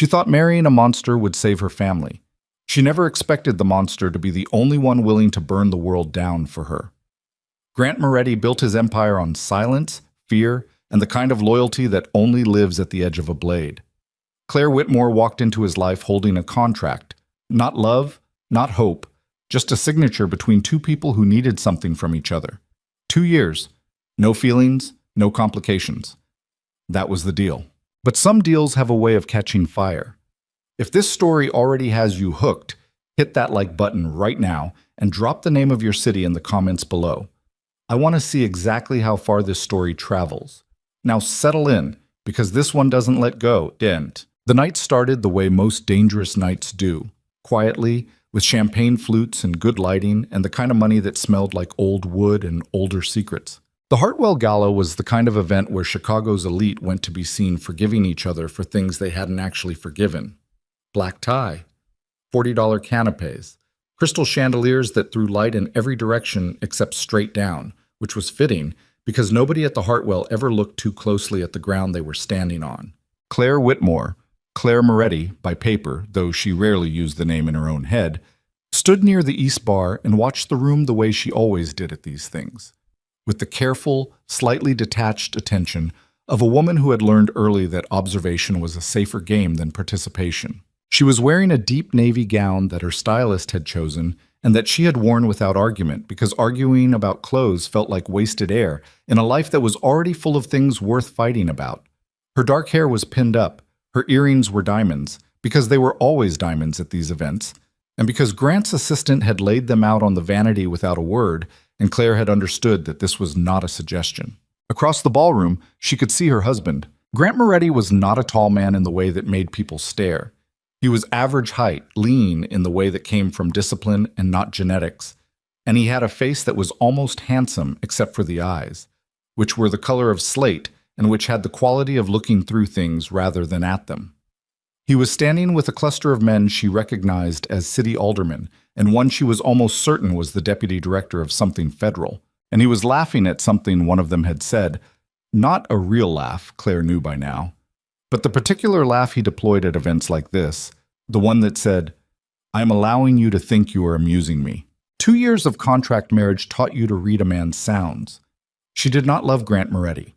She thought marrying a monster would save her family. She never expected the monster to be the only one willing to burn the world down for her. Grant Moretti built his empire on silence, fear, and the kind of loyalty that only lives at the edge of a blade. Claire Whitmore walked into his life holding a contract. Not love, not hope, just a signature between two people who needed something from each other. 2 years. No feelings, no complications. That was the deal. But some deals have a way of catching fire. If this story already has you hooked, hit that like button right now and drop the name of your city in the comments below. I want to see exactly how far this story travels. Now settle in, because this one doesn't let go, didn't. The night started the way most dangerous nights do, quietly, with champagne flutes and good lighting and the kind of money that smelled like old wood and older secrets. The Hartwell Gala was the kind of event where Chicago's elite went to be seen forgiving each other for things they hadn't actually forgiven. Black tie, $40 canapes, crystal chandeliers that threw light in every direction except straight down, which was fitting because nobody at the Hartwell ever looked too closely at the ground they were standing on. Claire Whitmore, Claire Moretti by paper, though she rarely used the name in her own head, stood near the East Bar and watched the room the way she always did at these things, with the careful, slightly detached attention of a woman who had learned early that observation was a safer game than participation. She was wearing a deep navy gown that her stylist had chosen and that she had worn without argument because arguing about clothes felt like wasted air in a life that was already full of things worth fighting about. Her dark hair was pinned up, her earrings were diamonds, because they were always diamonds at these events, and because Grant's assistant had laid them out on the vanity without a word, and Claire had understood that this was not a suggestion. Across the ballroom, she could see her husband. Grant Moretti was not a tall man in the way that made people stare. He was average height, lean in the way that came from discipline and not genetics, and he had a face that was almost handsome except for the eyes, which were the color of slate and which had the quality of looking through things rather than at them. He was standing with a cluster of men she recognized as city aldermen, and one she was almost certain was the deputy director of something federal, and he was laughing at something one of them had said. Not a real laugh, Claire knew by now, but the particular laugh he deployed at events like this, the one that said, "I am allowing you to think you are amusing me." 2 years of contract marriage taught you to read a man's sounds. She did not love Grant Moretti.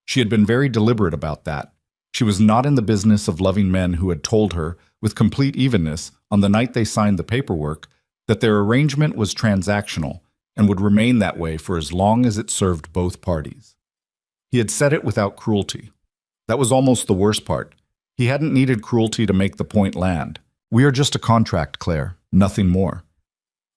She had been very deliberate about that. She was not in the business of loving men who had told her, with complete evenness, on the night they signed the paperwork, that their arrangement was transactional and would remain that way for as long as it served both parties. He had said it without cruelty. That was almost the worst part. He hadn't needed cruelty to make the point land. "We are just a contract, Claire, nothing more."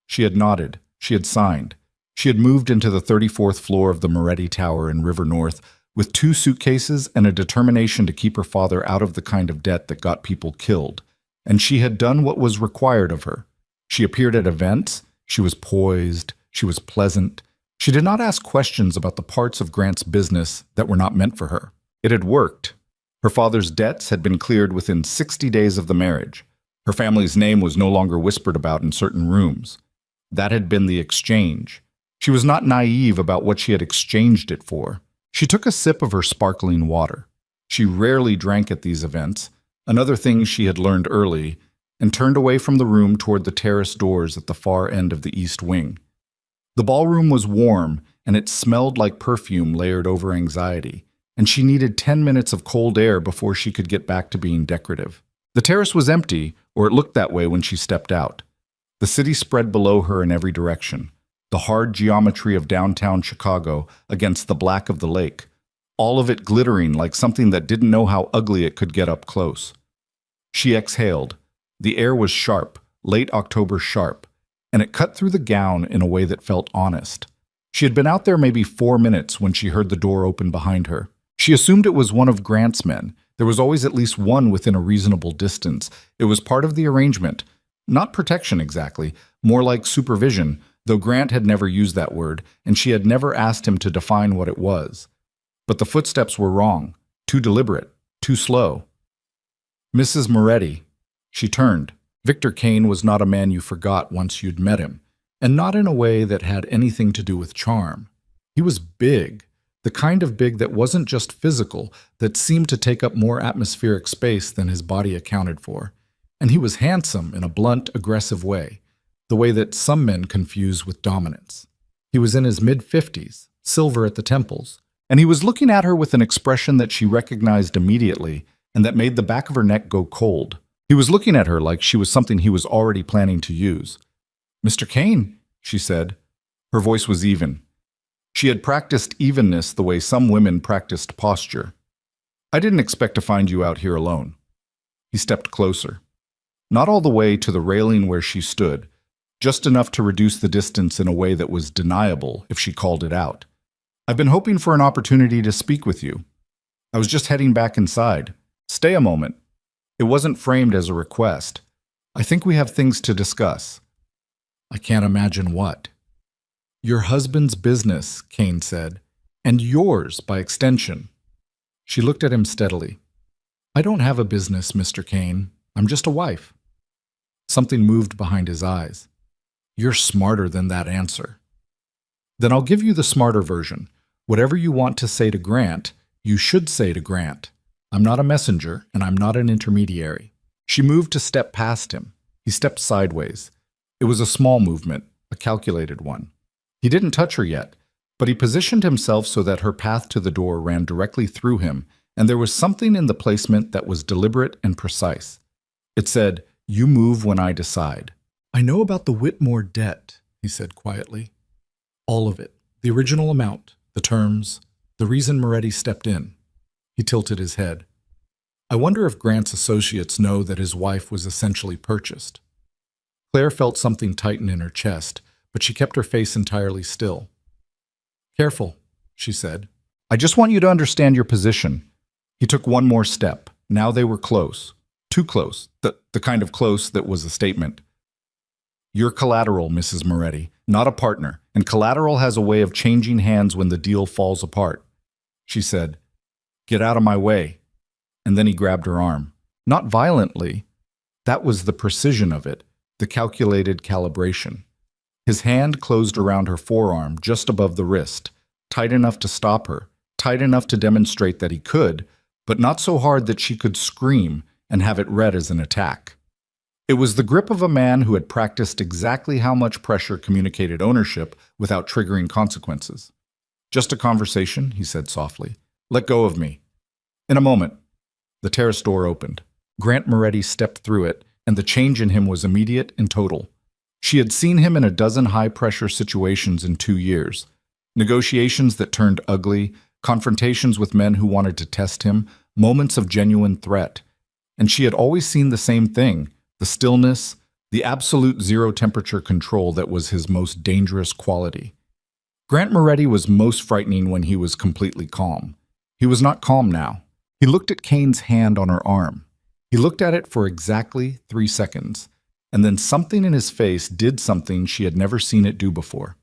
She had nodded. She had signed. She had moved into the 34th floor of the Moretti Tower in River North with 2 suitcases and a determination to keep her father out of the kind of debt that got people killed. And she had done what was required of her. She appeared at events. She was poised. She was pleasant. She did not ask questions about the parts of Grant's business that were not meant for her. It had worked. Her father's debts had been cleared within 60 days of the marriage. Her family's name was no longer whispered about in certain rooms. That had been the exchange. She was not naive about what she had exchanged it for. She took a sip of her sparkling water. She rarely drank at these events, another thing she had learned early, and turned away from the room toward the terrace doors at the far end of the east wing. The ballroom was warm, and it smelled like perfume layered over anxiety, and she needed 10 minutes of cold air before she could get back to being decorative. The terrace was empty, or it looked that way when she stepped out. The city spread below her in every direction, the hard geometry of downtown Chicago against the black of the lake, all of it glittering like something that didn't know how ugly it could get up close. She exhaled. The air was sharp, late October sharp, and it cut through the gown in a way that felt honest. She had been out there maybe 4 minutes when she heard the door open behind her. She assumed it was one of Grant's men. There was always at least one within a reasonable distance. It was part of the arrangement. Not protection exactly, more like supervision, though Grant had never used that word, and she had never asked him to define what it was. But the footsteps were wrong, too deliberate, too slow. "Mrs. Moretti." She turned. Victor Kane was not a man you forgot once you'd met him, and not in a way that had anything to do with charm. He was big, The kind of big that wasn't just physical, that seemed to take up more atmospheric space than his body accounted for. And he was handsome in a blunt, aggressive way, the way that some men confuse with dominance. He was in his mid-50s, silver at the temples, and he was looking at her with an expression that she recognized immediately and that made the back of her neck go cold. He was looking at her like she was something he was already planning to use. "Mr. Kane," she said. Her voice was even. She had practiced evenness the way some women practiced posture. "I didn't expect to find you out here alone." He stepped closer. Not all the way to the railing where she stood, just enough to reduce the distance in a way that was deniable if she called it out. "I've been hoping for an opportunity to speak with you. I was just heading back inside. Stay a moment." It wasn't framed as a request. "I think we have things to discuss." "I can't imagine what." "Your husband's business," Kane said, "and yours by extension." She looked at him steadily. "I don't have a business, Mr. Kane. I'm just a wife." Something moved behind his eyes. "You're smarter than that answer." "Then I'll give you the smarter version. Whatever you want to say to Grant, you should say to Grant. I'm not a messenger, and I'm not an intermediary." She moved to step past him. He stepped sideways. It was a small movement, a calculated one. He didn't touch her yet, but he positioned himself so that her path to the door ran directly through him, and there was something in the placement that was deliberate and precise. It said, "You move when I decide." "I know about the Whitmore debt," he said quietly. "All of it. The original amount, the terms, the reason Moretti stepped in." He tilted his head. "I wonder if Grant's associates know that his wife was essentially purchased." Claire felt something tighten in her chest, but she kept her face entirely still. "Careful," she said. "I just want you to understand your position." He took one more step. Now they were close. Too close. The kind of close that was a statement. "You're collateral, Mrs. Moretti, not a partner, and collateral has a way of changing hands when the deal falls apart." She said, "Get out of my way." And then he grabbed her arm. Not violently. That was the precision of it, the calculated calibration. His hand closed around her forearm just above the wrist, tight enough to stop her, tight enough to demonstrate that he could, but not so hard that she could scream and have it read as an attack. It was the grip of a man who had practiced exactly how much pressure communicated ownership without triggering consequences. "Just a conversation," he said softly. "Let go of me." In a moment, the terrace door opened. Grant Moretti stepped through it, and the change in him was immediate and total. She had seen him in a dozen high-pressure situations in 2 years. Negotiations that turned ugly, confrontations with men who wanted to test him, moments of genuine threat. And she had always seen the same thing, the stillness, the absolute zero-temperature control that was his most dangerous quality. Grant Moretti was most frightening when he was completely calm. He was not calm now. He looked at Kane's hand on her arm. He looked at it for exactly 3 seconds, and then something in his face did something she had never seen it do before.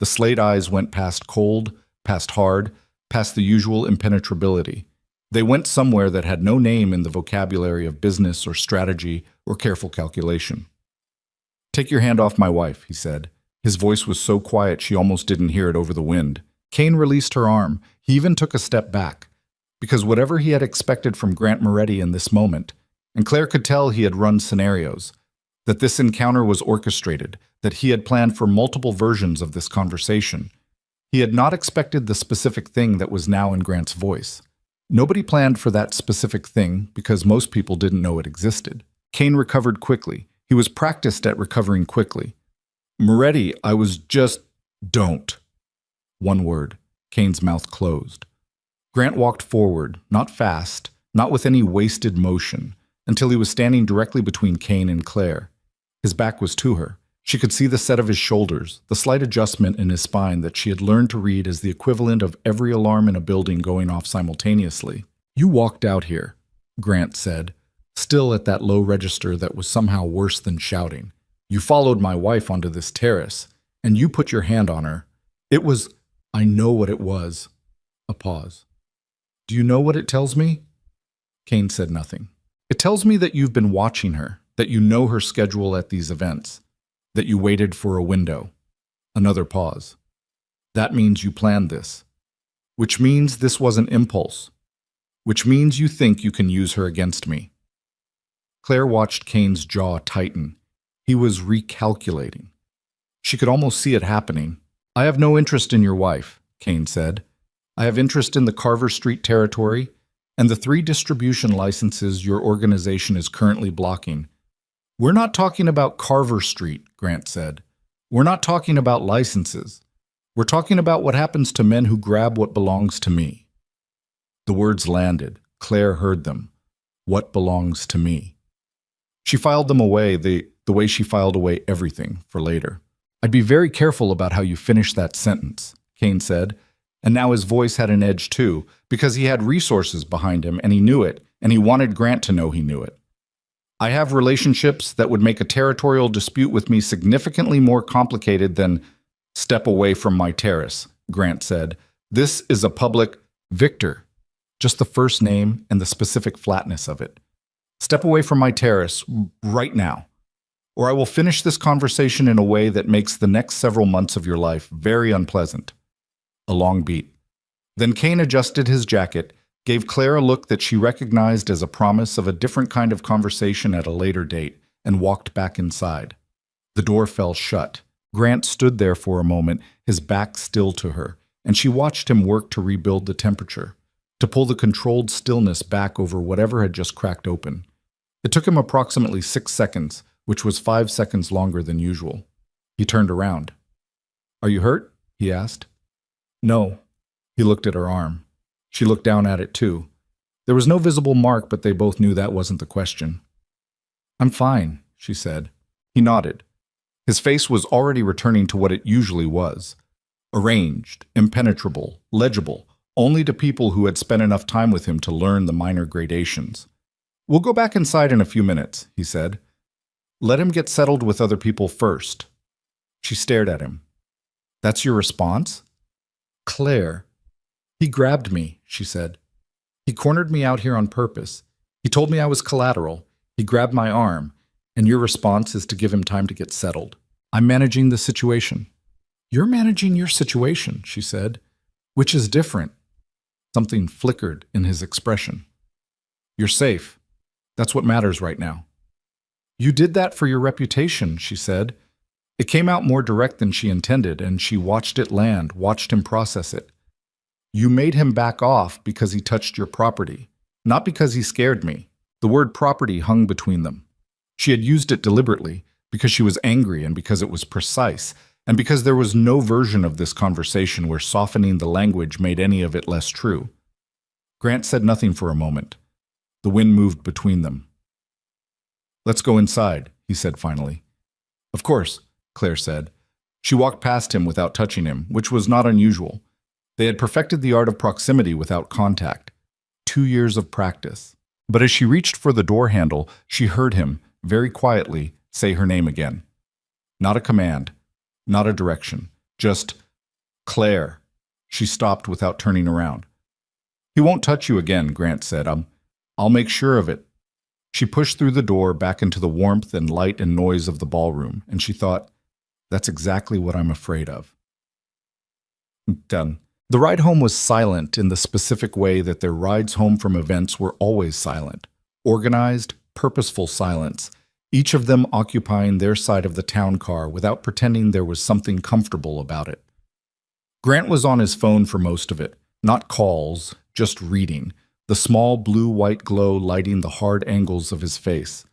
The slate eyes went past cold, past hard, past the usual impenetrability. They went somewhere that had no name in the vocabulary of business or strategy or careful calculation. "Take your hand off my wife," he said. His voice was so quiet she almost didn't hear it over the wind. Kane released her arm. He even took a step back. Because whatever he had expected from Grant Moretti in this moment, and Claire could tell he had run scenarios, that this encounter was orchestrated, that he had planned for multiple versions of this conversation. He had not expected the specific thing that was now in Grant's voice. Nobody planned for that specific thing because most people didn't know it existed. Kane recovered quickly. He was practiced at recovering quickly. "Moretti, I was just... don't." One word. Kane's mouth closed. Grant walked forward, not fast, not with any wasted motion, until he was standing directly between Kane and Claire. His back was to her. She could see the set of his shoulders, the slight adjustment in his spine that she had learned to read as the equivalent of every alarm in a building going off simultaneously. "You walked out here," Grant said, still at that low register that was somehow worse than shouting. "You followed my wife onto this terrace, and you put your hand on her. It was... I know what it was." A pause. "Do you know what it tells me?" Kane said nothing. "It tells me that you've been watching her, that you know her schedule at these events, that you waited for a window." Another pause. "That means you planned this." which means this was an impulse, which means you think you can use her against me. Claire watched Kane's jaw tighten. He was recalculating. She could almost see it happening. I have no interest in your wife, Kane said. I have interest in the Carver Street territory and the 3 distribution licenses your organization is currently blocking. We're not talking about Carver Street, Grant said. We're not talking about licenses. We're talking about what happens to men who grab what belongs to me. The words landed. Claire heard them. What belongs to me? She filed them away the way she filed away everything for later. I'd be very careful about how you finish that sentence, Kane said, and now his voice had an edge too, because he had resources behind him and he knew it, and he wanted Grant to know he knew it. I have relationships that would make a territorial dispute with me significantly more complicated than step away from my terrace, Grant said. This is a public Victor, just the first name and the specific flatness of it. Step away from my terrace right now, or I will finish this conversation in a way that makes the next several months of your life very unpleasant. A long beat. Then Kane adjusted his jacket, gave Claire a look that she recognized as a promise of a different kind of conversation at a later date, and walked back inside. The door fell shut. Grant stood there for a moment, his back still to her, and she watched him work to rebuild the temperature, to pull the controlled stillness back over whatever had just cracked open. It took him approximately 6 seconds, which was 5 seconds longer than usual. He turned around. Are you hurt? He asked. No. He looked at her arm. She looked down at it too. There was no visible mark, but they both knew that wasn't the question. I'm fine, she said. He nodded. His face was already returning to what it usually was. Arranged, impenetrable, legible, only to people who had spent enough time with him to learn the minor gradations. We'll go back inside in a few minutes, he said. Let him get settled with other people first. She stared at him. That's your response? Claire. He grabbed me, she said. He cornered me out here on purpose. He told me I was collateral. He grabbed my arm. And your response is to give him time to get settled. I'm managing the situation. You're managing your situation, she said, which is different. Something flickered in his expression. You're safe. That's what matters right now. You did that for your reputation, she said. It came out more direct than she intended, and she watched it land, watched him process it. You made him back off because he touched your property, not because he scared me. The word property hung between them. She had used it deliberately, because she was angry and because it was precise, and because there was no version of this conversation where softening the language made any of it less true. Grant said nothing for a moment. The wind moved between them. Let's go inside, he said finally. Of course, Claire said. She walked past him without touching him, which was not unusual. They had perfected the art of proximity without contact. 2 years of practice. But as she reached for the door handle, she heard him, very quietly, say her name again. Not a command, not a direction, just Claire. She stopped without turning around. He won't touch you again, Grant said. I'll make sure of it. She pushed through the door back into the warmth and light and noise of the ballroom, and she thought, that's exactly what I'm afraid of. Done. The ride home was silent in the specific way that their rides home from events were always silent. Organized, purposeful silence, each of them occupying their side of the town car without pretending there was something comfortable about it. Grant was on his phone for most of it, not calls, just reading, the small blue-white glow lighting the hard angles of his face.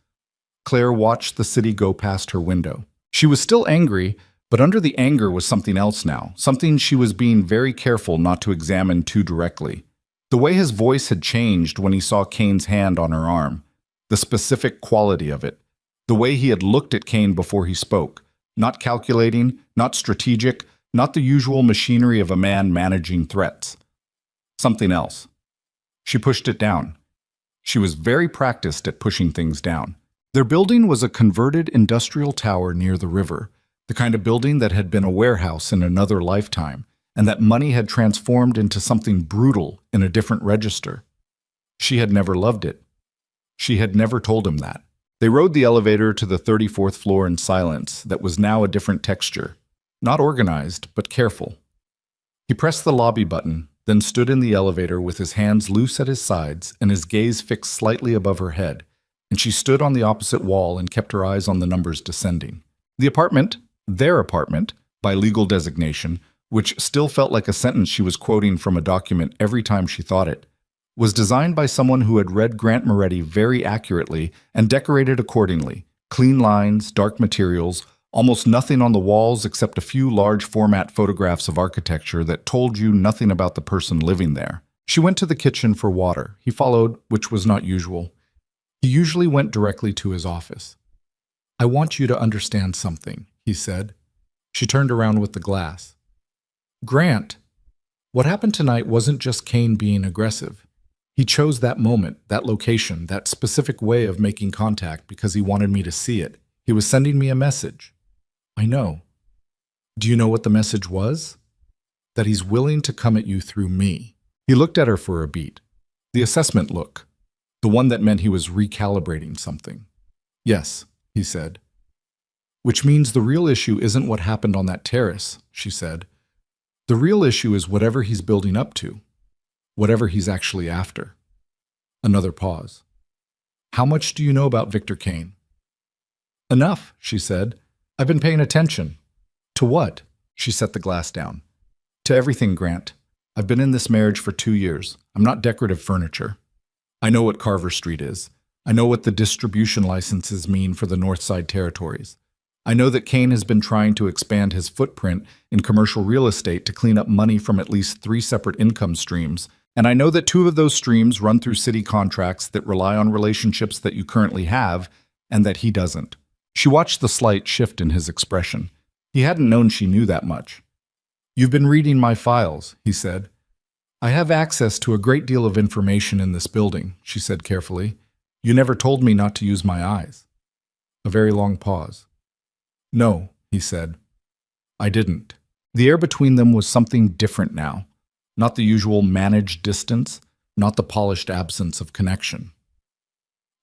Claire watched the city go past her window. She was still angry, but under the anger was something else now, something she was being very careful not to examine too directly. The way his voice had changed when he saw Kane's hand on her arm, the specific quality of it, the way he had looked at Kane before he spoke, not calculating, not strategic, not the usual machinery of a man managing threats. Something else. She pushed it down. She was very practiced at pushing things down. Their building was a converted industrial tower near the river, the kind of building that had been a warehouse in another lifetime, and that money had transformed into something brutal in a different register. She had never loved it. She had never told him that. They rode the elevator to the 34th floor in silence that was now a different texture, not organized, but careful. He pressed the lobby button, then stood in the elevator with his hands loose at his sides and his gaze fixed slightly above her head, and she stood on the opposite wall and kept her eyes on the numbers descending. The apartment, their apartment, by legal designation, which still felt like a sentence she was quoting from a document every time she thought it, was designed by someone who had read Grant Moretti very accurately and decorated accordingly. Clean lines, dark materials, almost nothing on the walls except a few large format photographs of architecture that told you nothing about the person living there. She went to the kitchen for water. He followed, which was not usual. He usually went directly to his office. "I want you to understand something," he said. She turned around with the glass. "Grant, what happened tonight wasn't just Kane being aggressive. He chose that moment, that location, that specific way of making contact because he wanted me to see it. He was sending me a message." "I know." "Do you know what the message was?" "That he's willing to come at you through me." He looked at her for a beat. The assessment look. The one that meant he was recalibrating something. "Yes," he said. "Which means the real issue isn't what happened on that terrace," she said. "The real issue is whatever he's building up to. Whatever he's actually after." Another pause. "How much do you know about Victor Kane?" "Enough," she said. "I've been paying attention." "To what?" She set the glass down. "To everything, Grant. I've been in this marriage for 2 years. I'm not decorative furniture. I know what Carver Street is. I know what the distribution licenses mean for the North Side territories. I know that Kane has been trying to expand his footprint in commercial real estate to clean up money from at least 3 separate income streams. And I know that 2 of those streams run through city contracts that rely on relationships that you currently have, and that he doesn't." She watched the slight shift in his expression. He hadn't known she knew that much. "You've been reading my files," he said. "I have access to a great deal of information in this building," she said carefully. "You never told me not to use my eyes." A very long pause. "No," he said. "I didn't." The air between them was something different now. Not the usual managed distance, not the polished absence of connection.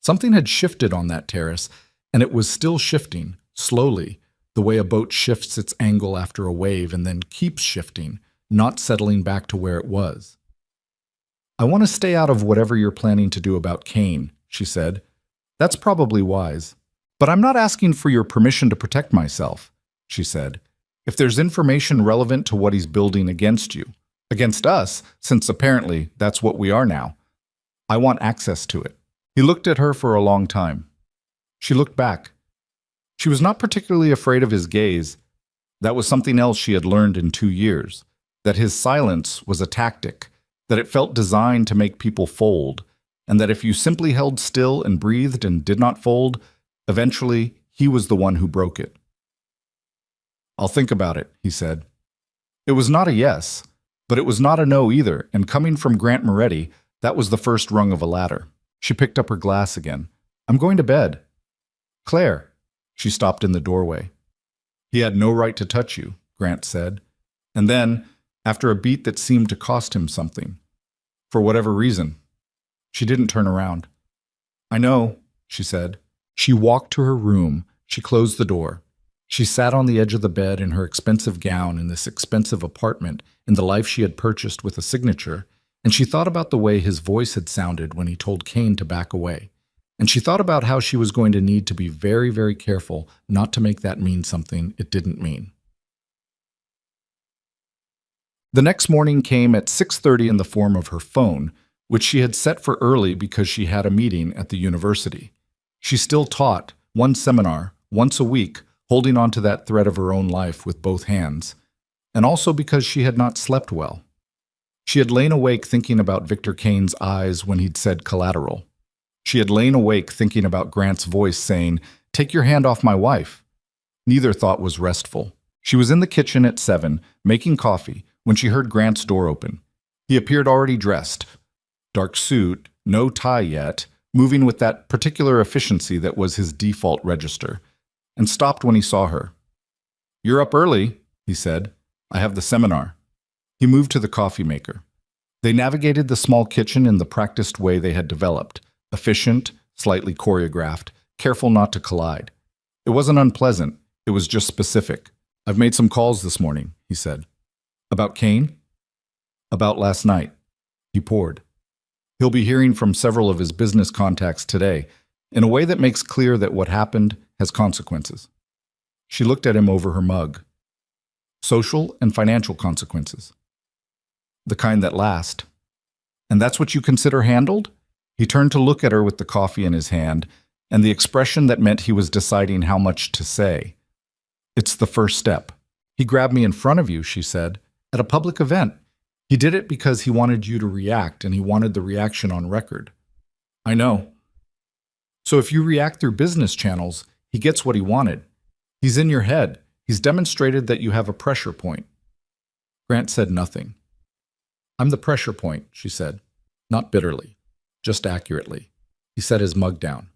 Something had shifted on that terrace, and it was still shifting, slowly, the way a boat shifts its angle after a wave and then keeps shifting, not settling back to where it was. "I want to stay out of whatever you're planning to do about Kane," she said. "That's probably wise. But I'm not asking for your permission to protect myself," she said. "If there's information relevant to what he's building against you, against us, since apparently that's what we are now, I want access to it." He looked at her for a long time. She looked back. She was not particularly afraid of his gaze. That was something else she had learned in 2 years, that his silence was a tactic, that it felt designed to make people fold, and that if you simply held still and breathed and did not fold, eventually he was the one who broke it. "I'll think about it," he said. It was not a yes, but it was not a no either, and coming from Grant Moretti, that was the first rung of a ladder. She picked up her glass again. "I'm going to bed." "Claire." She stopped in the doorway. "He had no right to touch you," Grant said. And then, after a beat that seemed to cost him something, "For whatever reason." She didn't turn around. "I know," she said. She walked to her room. She closed the door. She sat on the edge of the bed in her expensive gown in this expensive apartment in the life she had purchased with a signature, and she thought about the way his voice had sounded when he told Kane to back away. And she thought about how she was going to need to be very, very careful not to make that mean something it didn't mean. The next morning came at 6:30 in the form of her phone, which she had set for early because she had a meeting at the university. She still taught, one seminar, once a week, holding on to that thread of her own life with both hands, and also because she had not slept well. She had lain awake thinking about Victor Kane's eyes when he'd said collateral. She had lain awake thinking about Grant's voice saying, "Take your hand off my wife." Neither thought was restful. She was in the kitchen at 7, making coffee, when she heard Grant's door open. He appeared already dressed. Dark suit, no tie yet, moving with that particular efficiency that was his default register, and stopped when he saw her. "You're up early," he said. "I have the seminar." He moved to the coffee maker. They navigated the small kitchen in the practiced way they had developed, efficient, slightly choreographed, careful not to collide. It wasn't unpleasant, it was just specific. "I've made some calls this morning," he said. "About Kane?" About last night. He poured. He'll be hearing from several of his business contacts today, in a way that makes clear that what happened has consequences. She looked at him over her mug. Social and financial consequences. The kind that last. And that's what you consider handled? He turned to look at her with the coffee in his hand, and the expression that meant he was deciding how much to say. It's the first step. He grabbed me in front of you, she said, at a public event. He did it because he wanted you to react, and he wanted the reaction on record. I know. So if you react through business channels, he gets what he wanted. He's in your head. He's demonstrated that you have a pressure point. Grant said nothing. I'm the pressure point, she said, not bitterly, just accurately. He set his mug down.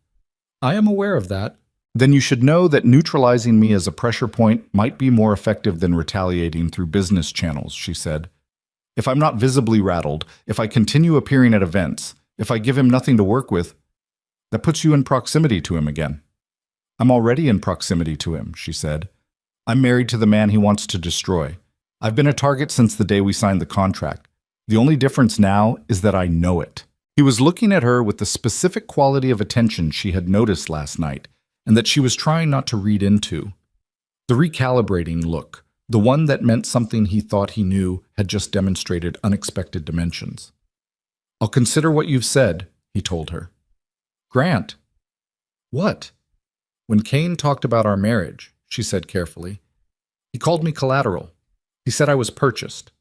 I am aware of that. Then you should know that neutralizing me as a pressure point might be more effective than retaliating through business channels, she said. If I'm not visibly rattled, if I continue appearing at events, if I give him nothing to work with, that puts you in proximity to him again. I'm already in proximity to him, she said. I'm married to the man he wants to destroy. I've been a target since the day we signed the contract. The only difference now is that I know it. He was looking at her with the specific quality of attention she had noticed last night, and that she was trying not to read into. The recalibrating look, the one that meant something he thought he knew had just demonstrated unexpected dimensions. I'll consider what you've said, he told her. Grant. What? When Kane talked about our marriage, she said carefully, he called me collateral. He said I was purchased.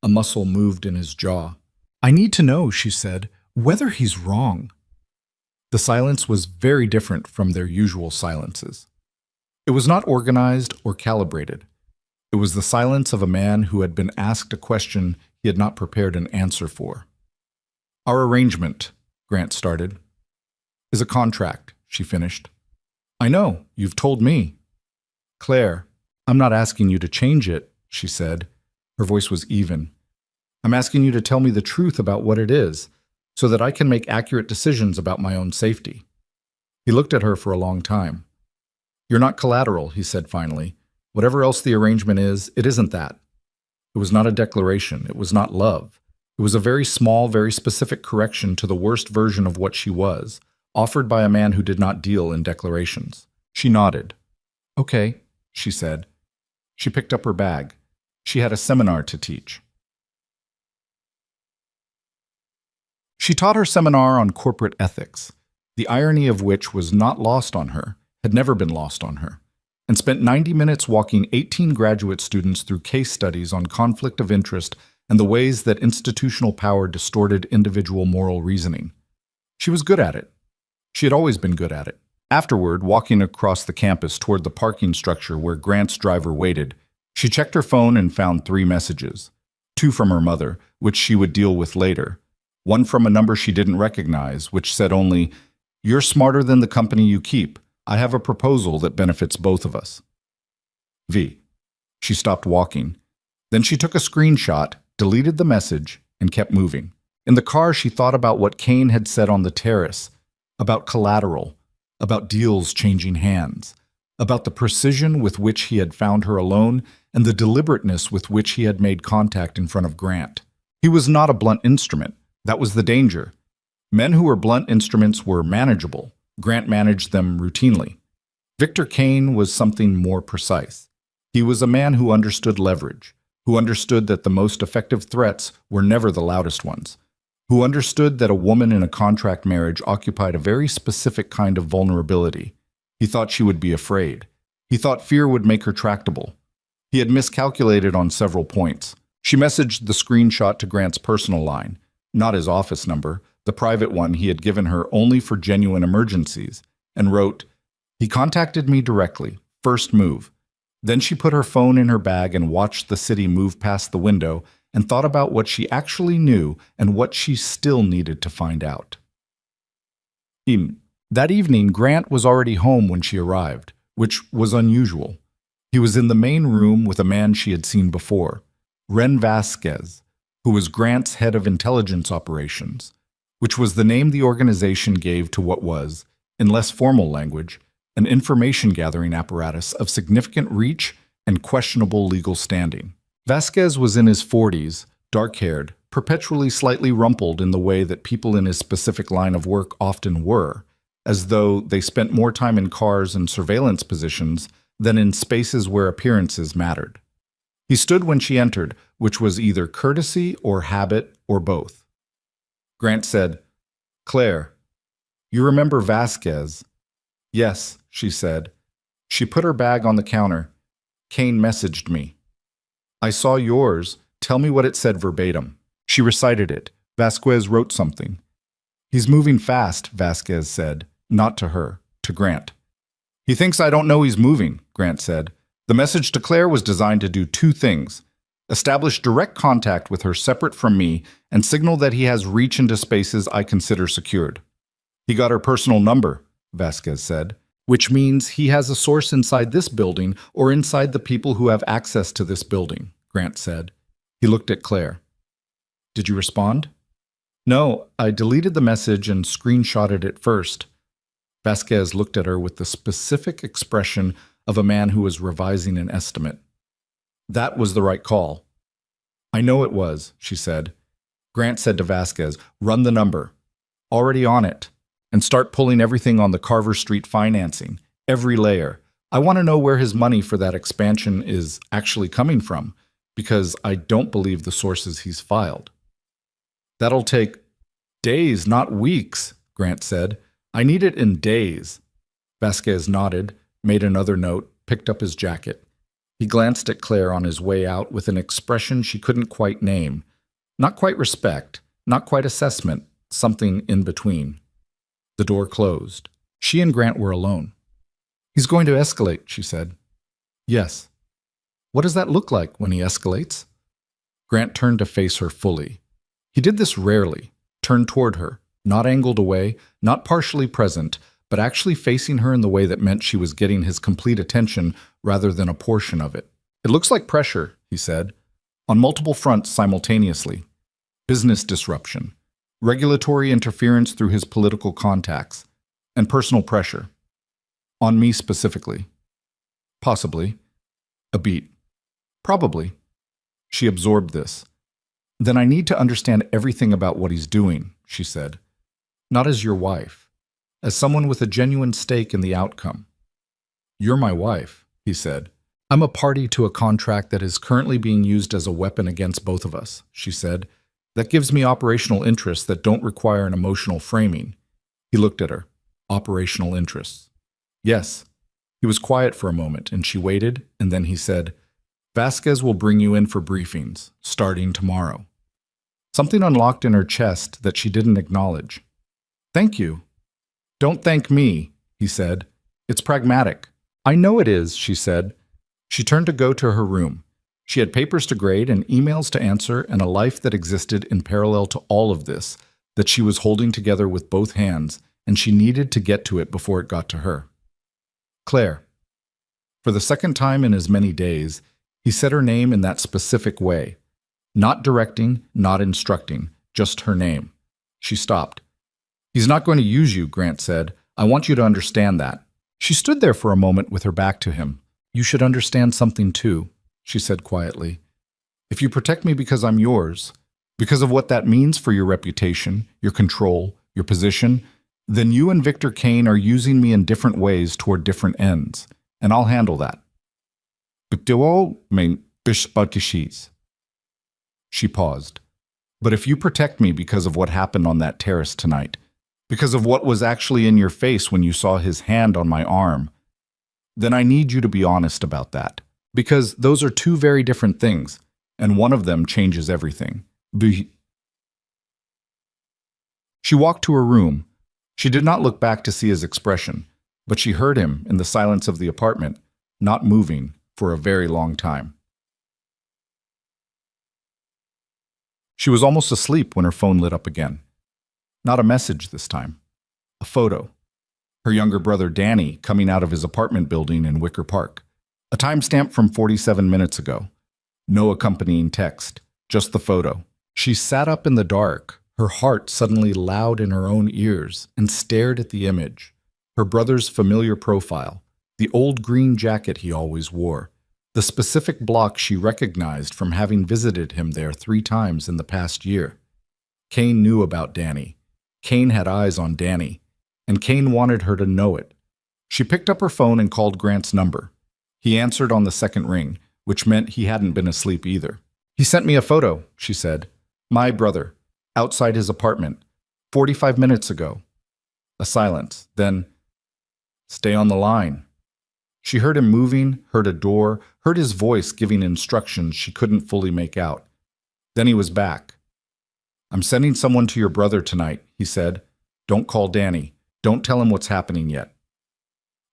A muscle moved in his jaw. I need to know, she said, whether he's wrong. The silence was very different from their usual silences. It was not organized or calibrated. It was the silence of a man who had been asked a question he had not prepared an answer for. Our arrangement, Grant started, is a contract, she finished. I know, you've told me. Claire, I'm not asking you to change it, she said. Her voice was even. I'm asking you to tell me the truth about what it is, so that I can make accurate decisions about my own safety. He looked at her for a long time. You're not collateral, he said finally. Whatever else the arrangement is, it isn't that. It was not a declaration. It was not love. It was a very small, very specific correction to the worst version of what she was, offered by a man who did not deal in declarations. She nodded. Okay, she said. She picked up her bag. She had a seminar to teach. She taught her seminar on corporate ethics, the irony of which was not lost on her, had never been lost on her, and spent 90 minutes walking 18 graduate students through case studies on conflict of interest and the ways that institutional power distorted individual moral reasoning. She was good at it. She had always been good at it. Afterward, walking across the campus toward the parking structure where Grant's driver waited, she checked her phone and found 3 messages, 2 from her mother, which she would deal with later, 1 from a number she didn't recognize, which said only, "You're smarter than the company you keep. I have a proposal that benefits both of us." V. She stopped walking. Then she took a screenshot, deleted the message, and kept moving. In the car, she thought about what Kane had said on the terrace, about collateral, about deals changing hands, about the precision with which he had found her alone and the deliberateness with which he had made contact in front of Grant. He was not a blunt instrument. That was the danger. Men who were blunt instruments were manageable. Grant managed them routinely. Victor Kane was something more precise. He was a man who understood leverage, who understood that the most effective threats were never the loudest ones, who understood that a woman in a contract marriage occupied a very specific kind of vulnerability. He thought she would be afraid. He thought fear would make her tractable. He had miscalculated on several points. She messaged the screenshot to Grant's personal line, not his office number, the private one he had given her only for genuine emergencies, and wrote, "He contacted me directly, first move." Then she put her phone in her bag and watched the city move past the window and thought about what she actually knew and what she still needed to find out. That evening, Grant was already home when she arrived, which was unusual. He was in the main room with a man she had seen before, Ren Vasquez, who was Grant's head of intelligence operations, which was the name the organization gave to what was, in less formal language, an information-gathering apparatus of significant reach and questionable legal standing. Vasquez was in his 40s, dark-haired, perpetually slightly rumpled in the way that people in his specific line of work often were, as though they spent more time in cars and surveillance positions than in spaces where appearances mattered. He stood when she entered, which was either courtesy or habit or both. Grant said, "Claire, you remember Vasquez?" "Yes," she said. She put her bag on the counter. "Kane messaged me." "I saw yours. Tell me what it said verbatim." She recited it. Vasquez wrote something. "He's moving fast," Vasquez said, not to her, to Grant. "He thinks I don't know he's moving," Grant said. The message to Claire was designed to do two things: establish direct contact with her separate from me and signal that he has reach into spaces I consider secured. "He got her personal number," Vasquez said, "which means he has a source inside this building or inside the people who have access to this building," Grant said. He looked at Claire. "Did you respond?" "No, I deleted the message and screenshotted it first." Vasquez looked at her with the specific expression of a man who was revising an estimate. "That was the right call." "I know it was," she said. Grant said to Vasquez, "Run the number. Already on it. And start pulling everything on the Carver Street financing. Every layer. I want to know where his money for that expansion is actually coming from, because I don't believe the sources he's filed." "That'll take days, not weeks," Grant said. "I need it in days." Vasquez nodded, made another note, picked up his jacket. He glanced at Claire on his way out with an expression she couldn't quite name. Not quite respect, not quite assessment, something in between. The door closed. She and Grant were alone. "He's going to escalate," she said. "Yes." "What does that look like when he escalates?" Grant turned to face her fully. He did this rarely, turned toward her, not angled away, not partially present, but actually facing her in the way that meant she was getting his complete attention rather than a portion of it. "It looks like pressure," he said, "on multiple fronts simultaneously. Business disruption, regulatory interference through his political contacts, and personal pressure. On me specifically." "Possibly." A beat. "Probably." She absorbed this. "Then I need to understand everything about what he's doing," she said. "Not as your wife. As someone with a genuine stake in the outcome." "You're my wife," he said. "I'm a party to a contract that is currently being used as a weapon against both of us," she said. "That gives me operational interests that don't require an emotional framing." He looked at her. Operational interests. "Yes." He was quiet for a moment, and she waited, and then he said, "Vasquez will bring you in for briefings, starting tomorrow." Something unlocked in her chest that she didn't acknowledge. "Thank you." "Don't thank me," he said. "It's pragmatic." "I know it is," she said. She turned to go to her room. She had papers to grade and emails to answer and a life that existed in parallel to all of this, that she was holding together with both hands, and she needed to get to it before it got to her. "Claire." For the second time in as many days, he said her name in that specific way. Not directing, not instructing, just her name. She stopped. "He's not going to use you," Grant said. "I want you to understand that." She stood there for a moment with her back to him. "You should understand something too," she said quietly. "If you protect me because I'm yours, because of what that means for your reputation, your control, your position, then you and Victor Kane are using me in different ways toward different ends, and I'll handle that." She paused. "But if you protect me because of what happened on that terrace tonight, because of what was actually in your face when you saw his hand on my arm, then I need you to be honest about that. Because those are two very different things, and one of them changes everything." She walked to her room. She did not look back to see his expression, but she heard him in the silence of the apartment, not moving for a very long time. She was almost asleep when her phone lit up again. Not a message this time. A photo. Her younger brother Danny coming out of his apartment building in Wicker Park. A timestamp from 47 minutes ago. No accompanying text, just the photo. She sat up in the dark, her heart suddenly loud in her own ears, and stared at the image. Her brother's familiar profile, the old green jacket he always wore, The specific block she recognized from having visited him there 3 times in the past year. Kane knew about Danny. Kane had eyes on Danny, and Kane wanted her to know it. She picked up her phone and called Grant's number. He answered on the second ring, which meant he hadn't been asleep either. "He sent me a photo," she said. "My brother, outside his apartment, 45 minutes ago." A silence. Then, "Stay on the line." She heard him moving, heard a door, heard his voice giving instructions she couldn't fully make out. Then he was back. "I'm sending someone to your brother tonight," he said. "Don't call Danny. Don't tell him what's happening yet."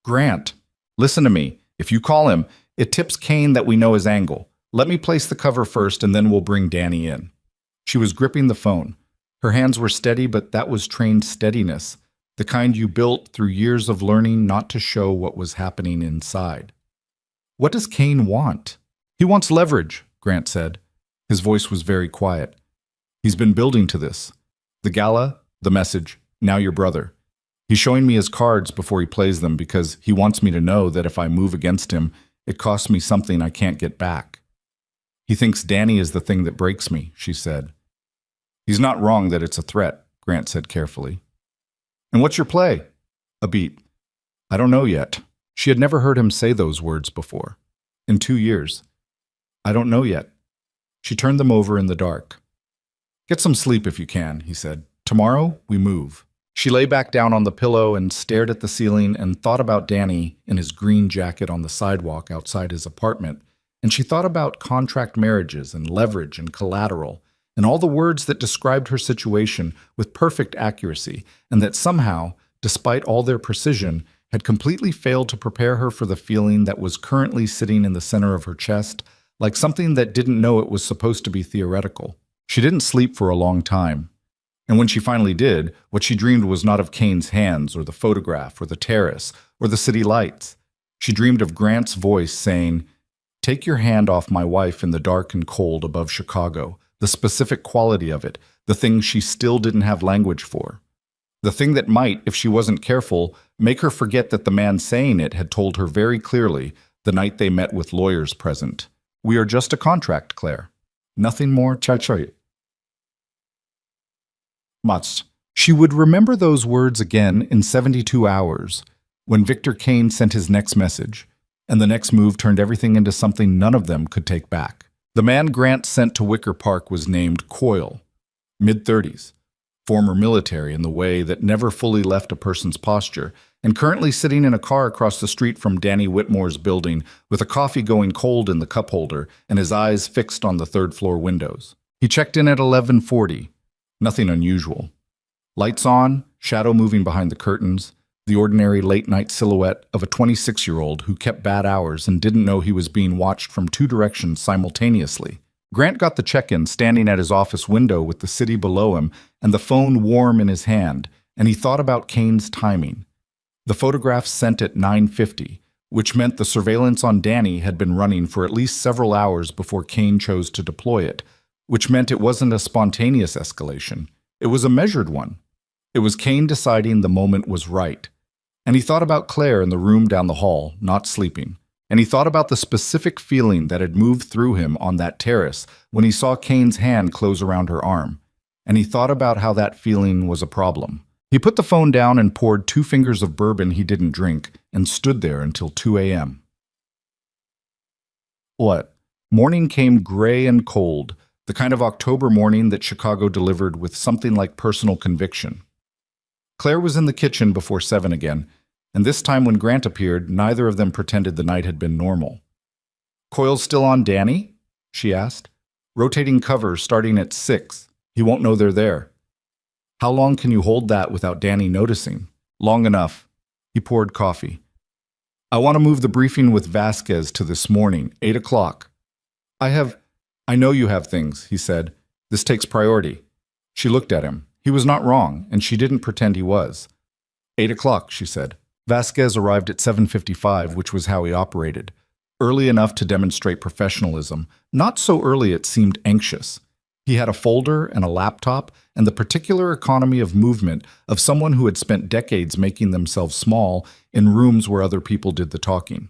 "Grant, listen to me. If you call him, it tips Kane that we know his angle. Let me place the cover first and then we'll bring Danny in." She was gripping the phone. Her hands were steady, but that was trained steadiness, the kind you built through years of learning not to show what was happening inside. "What does Kane want?" "He wants leverage," Grant said. His voice was very quiet. "He's been building to this. The gala, the message, now your brother. He's showing me his cards before he plays them because he wants me to know that if I move against him, it costs me something I can't get back. He thinks Danny is the thing that breaks me," she said. "He's not wrong that it's a threat," Grant said carefully. "And what's your play?" "A beat." "I don't know yet." She had never heard him say those words before. In 2 years. "I don't know yet." She turned them over in the dark. "Get some sleep if you can," he said. "Tomorrow, we move." She lay back down on the pillow and stared at the ceiling and thought about Danny in his green jacket on the sidewalk outside his apartment, and she thought about contract marriages and leverage and collateral, and all the words that described her situation with perfect accuracy, and that somehow, despite all their precision, had completely failed to prepare her for the feeling that was currently sitting in the center of her chest, like something that didn't know it was supposed to be theoretical. She didn't sleep for a long time. And when she finally did, what she dreamed was not of Kane's hands or the photograph or the terrace or the city lights. She dreamed of Grant's voice saying, "Take your hand off my wife in the dark and cold above Chicago," the specific quality of it, the thing she still didn't have language for. The thing that might, if she wasn't careful, make her forget that the man saying it had told her very clearly the night they met with lawyers present. "We are just a contract, Claire. Nothing more, cha-cha." Much. She would remember those words again in 72 hours, when Victor Kane sent his next message, and the next move turned everything into something none of them could take back. The man Grant sent to Wicker Park was named Coyle, mid-30s, former military in the way that never fully left a person's posture, and currently sitting in a car across the street from Danny Whitmore's building with a coffee going cold in the cup holder and his eyes fixed on the third-floor windows. He checked in at 11:40. Nothing unusual. Lights on, shadow moving behind the curtains, the ordinary late-night silhouette of a 26-year-old who kept bad hours and didn't know he was being watched from 2 directions simultaneously. Grant got the check-in standing at his office window with the city below him and the phone warm in his hand, and he thought about Kane's timing. The photograph sent at 9:50, which meant the surveillance on Danny had been running for at least several hours before Kane chose to deploy it, which meant it wasn't a spontaneous escalation. It was a measured one. It was Kane deciding the moment was right. And he thought about Claire in the room down the hall, not sleeping. And he thought about the specific feeling that had moved through him on that terrace when he saw Kane's hand close around her arm. And he thought about how that feeling was a problem. He put the phone down and poured 2 fingers of bourbon he didn't drink and stood there until 2 a.m. What? Morning came gray and cold, the kind of October morning that Chicago delivered with something like personal conviction. Claire was in the kitchen before 7 again, and this time when Grant appeared, neither of them pretended the night had been normal. "Coyle's still on Danny?" she asked. "Rotating cover starting at 6. He won't know they're there." "How long can you hold that without Danny noticing?" "Long enough." He poured coffee. "I want to move the briefing with Vasquez to this morning, 8 o'clock. I know you have things," he said. "This takes priority." She looked at him. He was not wrong, and she didn't pretend he was. 8 o'clock, she said. Vasquez arrived at 7:55, which was how he operated. Early enough to demonstrate professionalism, not so early it seemed anxious. He had a folder and a laptop and the particular economy of movement of someone who had spent decades making themselves small in rooms where other people did the talking.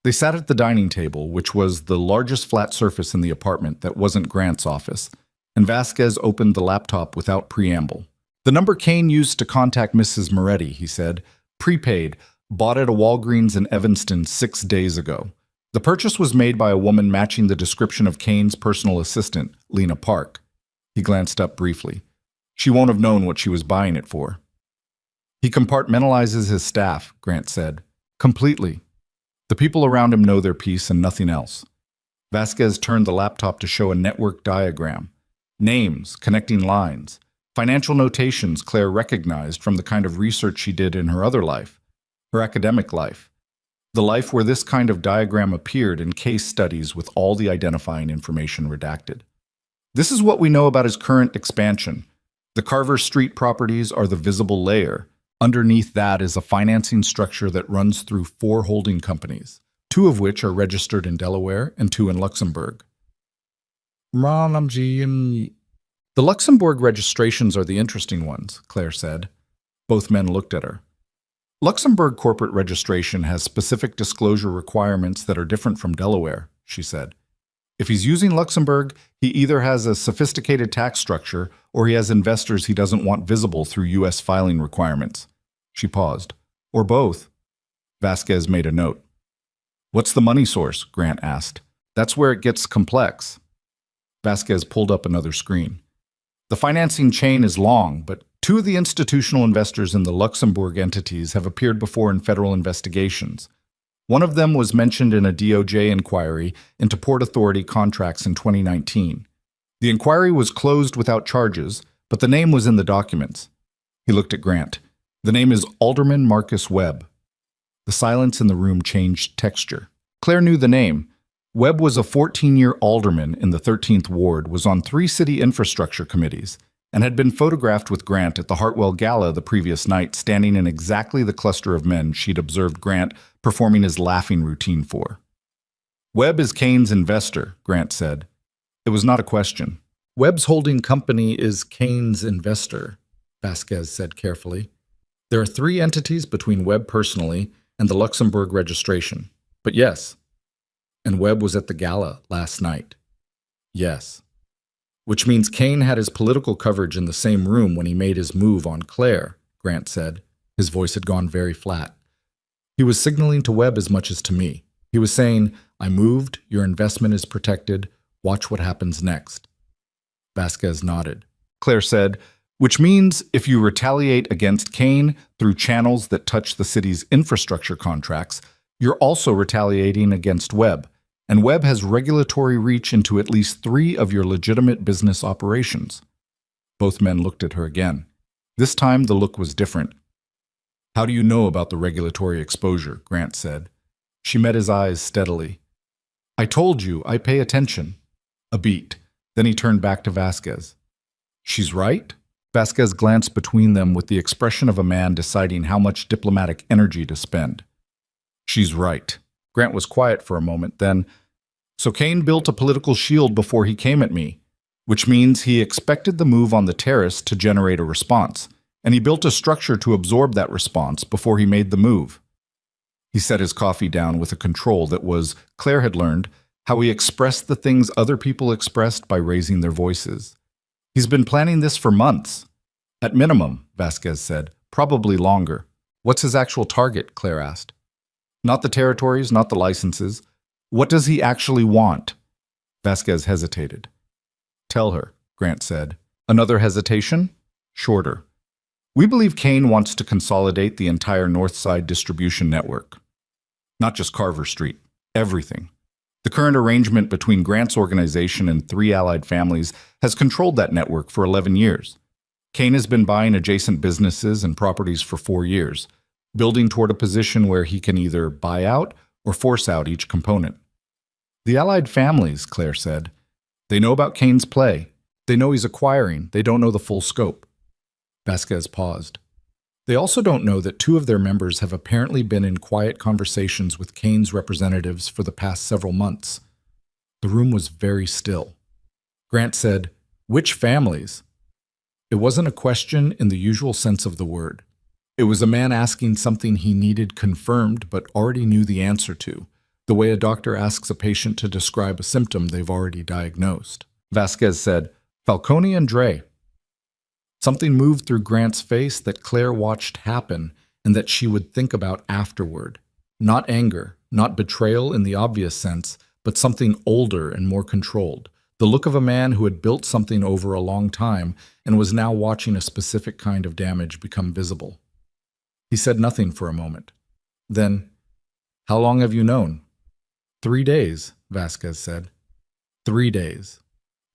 They sat at the dining table, which was the largest flat surface in the apartment that wasn't Grant's office, and Vasquez opened the laptop without preamble. The number Kane used to contact Mrs. Moretti, he said, prepaid, bought at a Walgreens in Evanston 6 days ago. The purchase was made by a woman matching the description of Kane's personal assistant, Lena Park. He glanced up briefly. She won't have known what she was buying it for. He compartmentalizes his staff, Grant said. Completely. The people around him know their piece and nothing else. Vasquez turned the laptop to show a network diagram. Names, connecting lines, financial notations Claire recognized from the kind of research she did in her other life, her academic life, the life where this kind of diagram appeared in case studies with all the identifying information redacted. This is what we know about his current expansion. The Carver Street properties are the visible layer. Underneath that is a financing structure that runs through 4 holding companies, 2 of which are registered in Delaware and 2 in Luxembourg. The Luxembourg registrations are the interesting ones, Claire said. Both men looked at her. Luxembourg corporate registration has specific disclosure requirements that are different from Delaware, she said. If he's using Luxembourg, he either has a sophisticated tax structure or he has investors he doesn't want visible through U.S. filing requirements. She paused. Or both. Vasquez made a note. What's the money source? Grant asked. That's where it gets complex. Vasquez pulled up another screen. The financing chain is long, but 2 of the institutional investors in the Luxembourg entities have appeared before in federal investigations. One of them was mentioned in a DOJ inquiry into Port Authority contracts in 2019. The inquiry was closed without charges, but the name was in the documents. He looked at Grant. The name is Alderman Marcus Webb. The silence in the room changed texture. Claire knew the name. Webb was a 14-year alderman in the 13th Ward, was on 3 city infrastructure committees, and had been photographed with Grant at the Hartwell Gala the previous night, standing in exactly the cluster of men she'd observed Grant performing his laughing routine for. Webb is Kane's investor, Grant said. It was not a question. Webb's holding company is Kane's investor, Vasquez said carefully. There are 3 entities between Webb personally and the Luxembourg registration. But yes. And Webb was at the gala last night. Yes. Which means Kane had his political coverage in the same room when he made his move on Claire, Grant said. His voice had gone very flat. He was signaling to Webb as much as to me. He was saying, I moved, your investment is protected, watch what happens next. Vasquez nodded. Claire said, which means if you retaliate against Kane through channels that touch the city's infrastructure contracts, you're also retaliating against Webb, and Webb has regulatory reach into at least 3 of your legitimate business operations. Both men looked at her again. This time the look was different. How do you know about the regulatory exposure? Grant said. She met his eyes steadily. I told you, I pay attention. A beat. Then he turned back to Vasquez. She's right? Vasquez glanced between them with the expression of a man deciding how much diplomatic energy to spend. She's right. Grant was quiet for a moment, then, so Kane built a political shield before he came at me, which means he expected the move on the terrace to generate a response, and he built a structure to absorb that response before he made the move. He set his coffee down with a control that was, Claire had learned, how he expressed the things other people expressed by raising their voices. He's been planning this for months. At minimum, Vasquez said, probably longer. What's his actual target? Claire asked. Not the territories, not the licenses. What does he actually want? Vasquez hesitated. Tell her, Grant said. Another hesitation? Shorter. We believe Kane wants to consolidate the entire North Side distribution network. Not just Carver Street. Everything. The current arrangement between Grant's organization and 3 allied families has controlled that network for 11 years. Kane has been buying adjacent businesses and properties for 4 years, building toward a position where he can either buy out or force out each component. The allied families, Claire said. They know about Kane's play. They know he's acquiring. They don't know the full scope. Vasquez paused. They also don't know that 2 of their members have apparently been in quiet conversations with Kane's representatives for the past several months. The room was very still. Grant said, which families? It wasn't a question in the usual sense of the word. It was a man asking something he needed confirmed but already knew the answer to. the way a doctor asks a patient to describe a symptom they've already diagnosed. Vasquez said, "Falcone and Dre." Something moved through Grant's face that Claire watched happen and that she would think about afterward. Not anger, not betrayal in the obvious sense, but something older and more controlled. The look of a man who had built something over a long time and was now watching a specific kind of damage become visible. He said nothing for a moment. Then, "How long have you known?" 3 days, Vasquez said. 3 days.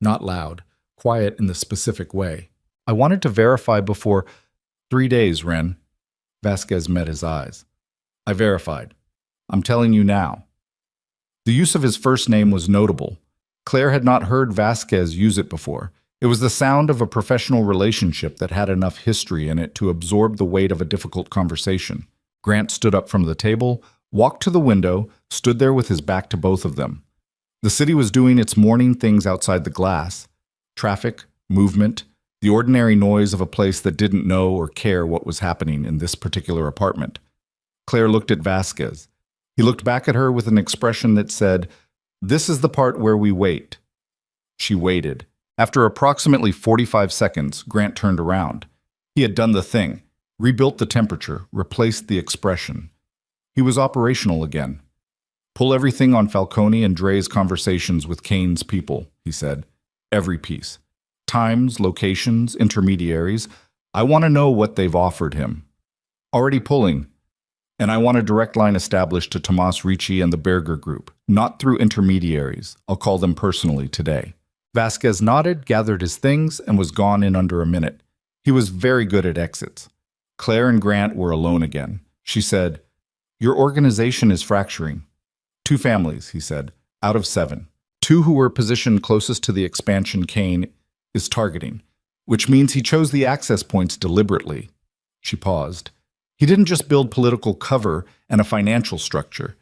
Not loud, quiet in the specific way. "I wanted to verify before—" 3 days, Ren. Vasquez met his eyes. "I verified. I'm telling you now." The use of his first name was notable. Claire had not heard Vasquez use it before. It was the sound of a professional relationship that had enough history in it to absorb the weight of a difficult conversation. Grant stood up from the table, walked to the window, stood there with his back to both of them. The city was doing its morning things outside the glass. Traffic, movement, the ordinary noise of a place that didn't know or care what was happening in this particular apartment. Claire looked at Vasquez. He looked back at her with an expression that said, "This is the part where we wait." She waited. After approximately 45 seconds, Grant turned around. He had done the thing, rebuilt the temperature, replaced the expression. He was operational again. "Pull everything on Falcone and Dre's conversations with Kane's people," he said. "Every piece. Times, locations, intermediaries. I want to know what they've offered him." "Already pulling. And I want a direct line established to Tomas Ricci and the Berger Group, not through intermediaries. I'll call them personally today." Vasquez nodded, gathered his things, and was gone in under a minute. He was very good at exits. Claire and Grant were alone again. She said, "Your organization is fracturing." 2 families, he said, out of 7. 2 who were positioned closest to the expansion Kane is targeting, which means he chose the access points deliberately. She paused. He didn't just build political cover and a financial structure.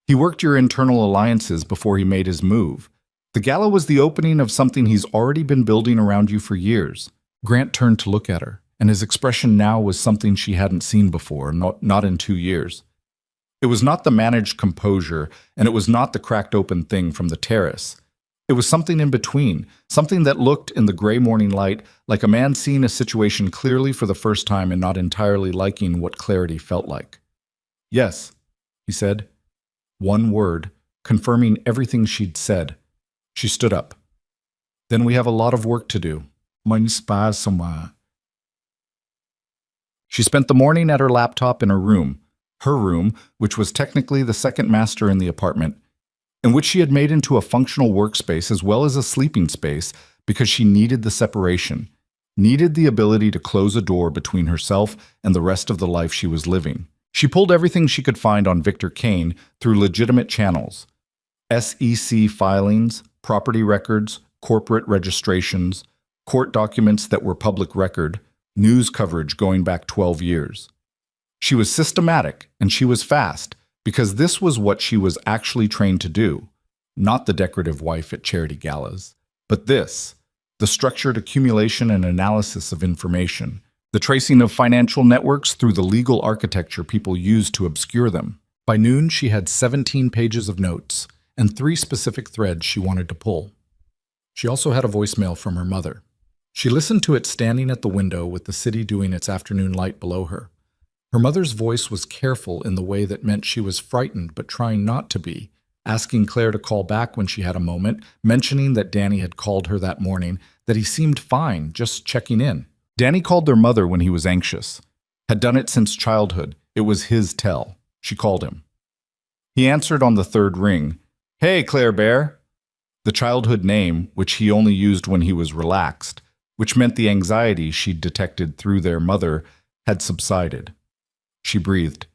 He worked your internal alliances before he made his move. The gala was the opening of something he's already been building around you for years. Grant turned to look at her, and his expression now was something she hadn't seen before, not in 2 years. It was not the managed composure, and it was not the cracked open thing from the terrace. It was something in between, something that looked, in the gray morning light, like a man seeing a situation clearly for the first time and not entirely liking what clarity felt like. "Yes," he said. One word, confirming everything she'd said. She stood up. "Then we have a lot of work to do." She spent the morning at her laptop in her room, which was technically the second master in the apartment, and which she had made into a functional workspace as well as a sleeping space because she needed the separation, needed the ability to close a door between herself and the rest of the life she was living. She pulled everything she could find on Victor Kane through legitimate channels. SEC filings, property records, corporate registrations, court documents that were public record, news coverage going back 12 years. She was systematic and she was fast because this was what she was actually trained to do, not the decorative wife at charity galas, but this, the structured accumulation and analysis of information, the tracing of financial networks through the legal architecture people use to obscure them. By noon, she had 17 pages of notes and 3 specific threads she wanted to pull. She also had a voicemail from her mother. She listened to it standing at the window with the city doing its afternoon light below her. Her mother's voice was careful in the way that meant she was frightened but trying not to be, asking Claire to call back when she had a moment, mentioning that Danny had called her that morning, that he seemed fine, just checking in. Danny called their mother when he was anxious. Had done it since childhood. It was his tell. She called him. He answered on the 3rd ring. "Hey, Claire Bear." The childhood name, which he only used when he was relaxed, which meant the anxiety she'd detected through their mother had subsided. She breathed.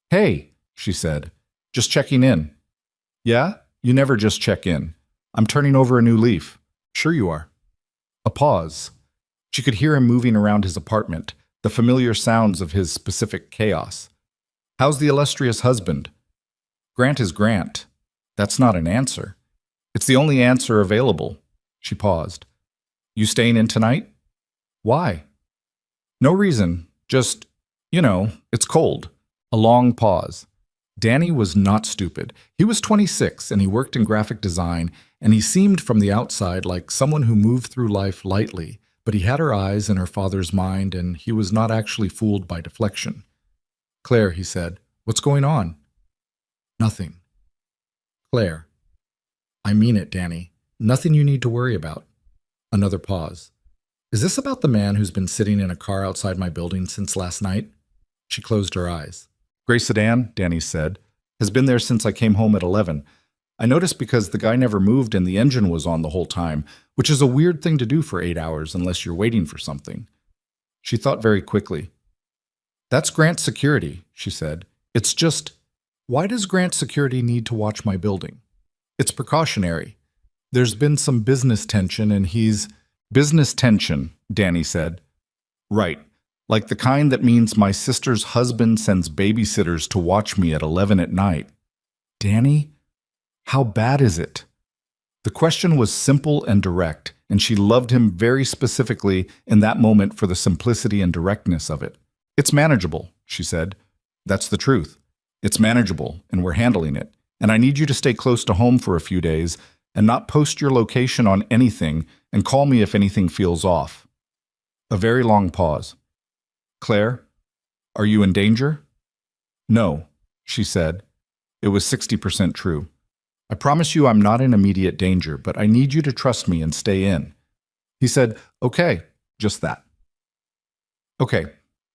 "Hey," she said, "just checking in." "Yeah? You never just check in. I'm turning over a new leaf." "Sure you are." A pause. She could hear him moving around his apartment, the familiar sounds of his specific chaos. "How's the illustrious husband?" "Grant is Grant." That's not an answer. It's the only answer available. She paused. "You staying in tonight?" "Why?" "No reason. Just, it's cold." A long pause. Danny was not stupid. He was 26 and he worked in graphic design, and he seemed from the outside like someone who moved through life lightly, but he had her eyes and her father's mind, and he was not actually fooled by deflection. "Claire," he said, "what's going on?" "Nothing." "Claire." "I mean it, Danny. Nothing you need to worry about." Another pause. "Is this about the man who's been sitting in a car outside my building since last night?" She closed her eyes. "Gray sedan," Danny said, "has been there since I came home at 11. I noticed because the guy never moved and the engine was on the whole time, which is a weird thing to do for 8 hours unless you're waiting for something." She thought very quickly. "That's Grant's security," she said. "It's just, why does Grant's security need to watch my building? It's precautionary. There's been some business tension and he's—" "Business tension," Danny said. "Right. Like the kind that means my sister's husband sends babysitters to watch me at 11 at night." "Danny, how bad is it?" The question was simple and direct, and she loved him very specifically in that moment for the simplicity and directness of it. "It's manageable," she said. "That's the truth. It's manageable, and we're handling it. And I need you to stay close to home for a few days and not post your location on anything, and call me if anything feels off." A very long pause. "Claire, are you in danger?" "No," she said. It was 60% true. "I promise you I'm not in immediate danger, but I need you to trust me and stay in." He said, "Okay, just that." Okay.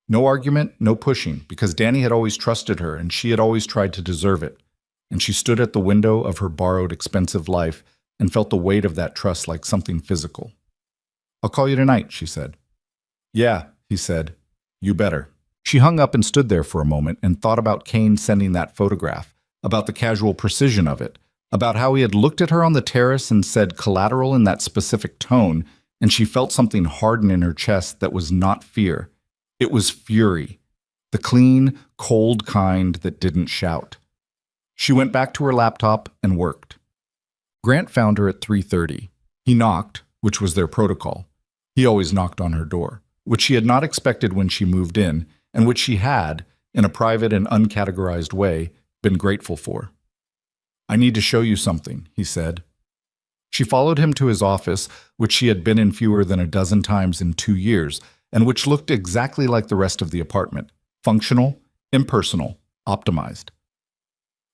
No argument, no pushing, because Danny had always trusted her and she had always tried to deserve it. And she stood at the window of her borrowed expensive life and felt the weight of that trust like something physical. "I'll call you tonight," she said. "Yeah," he said. "You better." She hung up and stood there for a moment and thought about Kane sending that photograph, about the casual precision of it, about how he had looked at her on the terrace and said collateral in that specific tone, and she felt something harden in her chest that was not fear. It was fury, the clean, cold kind that didn't shout. She went back to her laptop and worked. Grant found her at 3:30. He knocked, which was their protocol. He always knocked on her door, which she had not expected when she moved in, and which she had, in a private and uncategorized way, been grateful for. "I need to show you something," he said. She followed him to his office, which she had been in fewer than a dozen times in 2 years, and which looked exactly like the rest of the apartment, functional, impersonal, optimized.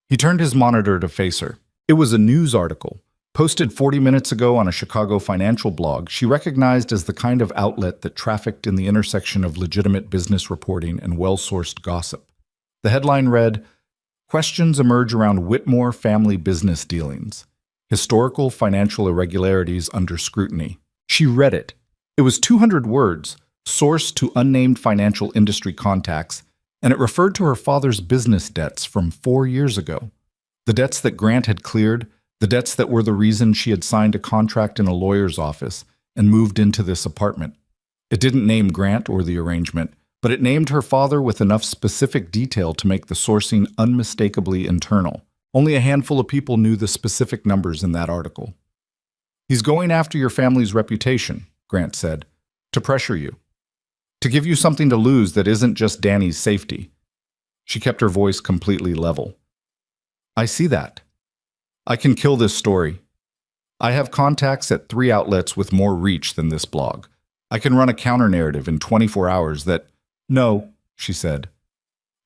He turned his monitor to face her. It was a news article, posted 40 minutes ago on a Chicago financial blog she recognized as the kind of outlet that trafficked in the intersection of legitimate business reporting and well-sourced gossip. The headline read, "Questions emerge around Whitmore family business dealings. Historical financial irregularities under scrutiny." She read it. It was 200 words, sourced to unnamed financial industry contacts, and it referred to her father's business debts from 4 years ago. The debts that Grant had cleared, the debts that were the reason she had signed a contract in a lawyer's office and moved into this apartment. It didn't name Grant or the arrangement, but it named her father with enough specific detail to make the sourcing unmistakably internal. Only a handful of people knew the specific numbers in that article. "He's going after your family's reputation," Grant said, "to pressure you. To give you something to lose that isn't just Danny's safety." She kept her voice completely level. "I see that. I can kill this story. I have contacts at 3 outlets with more reach than this blog. I can run a counter-narrative in 24 hours that—" "No," she said.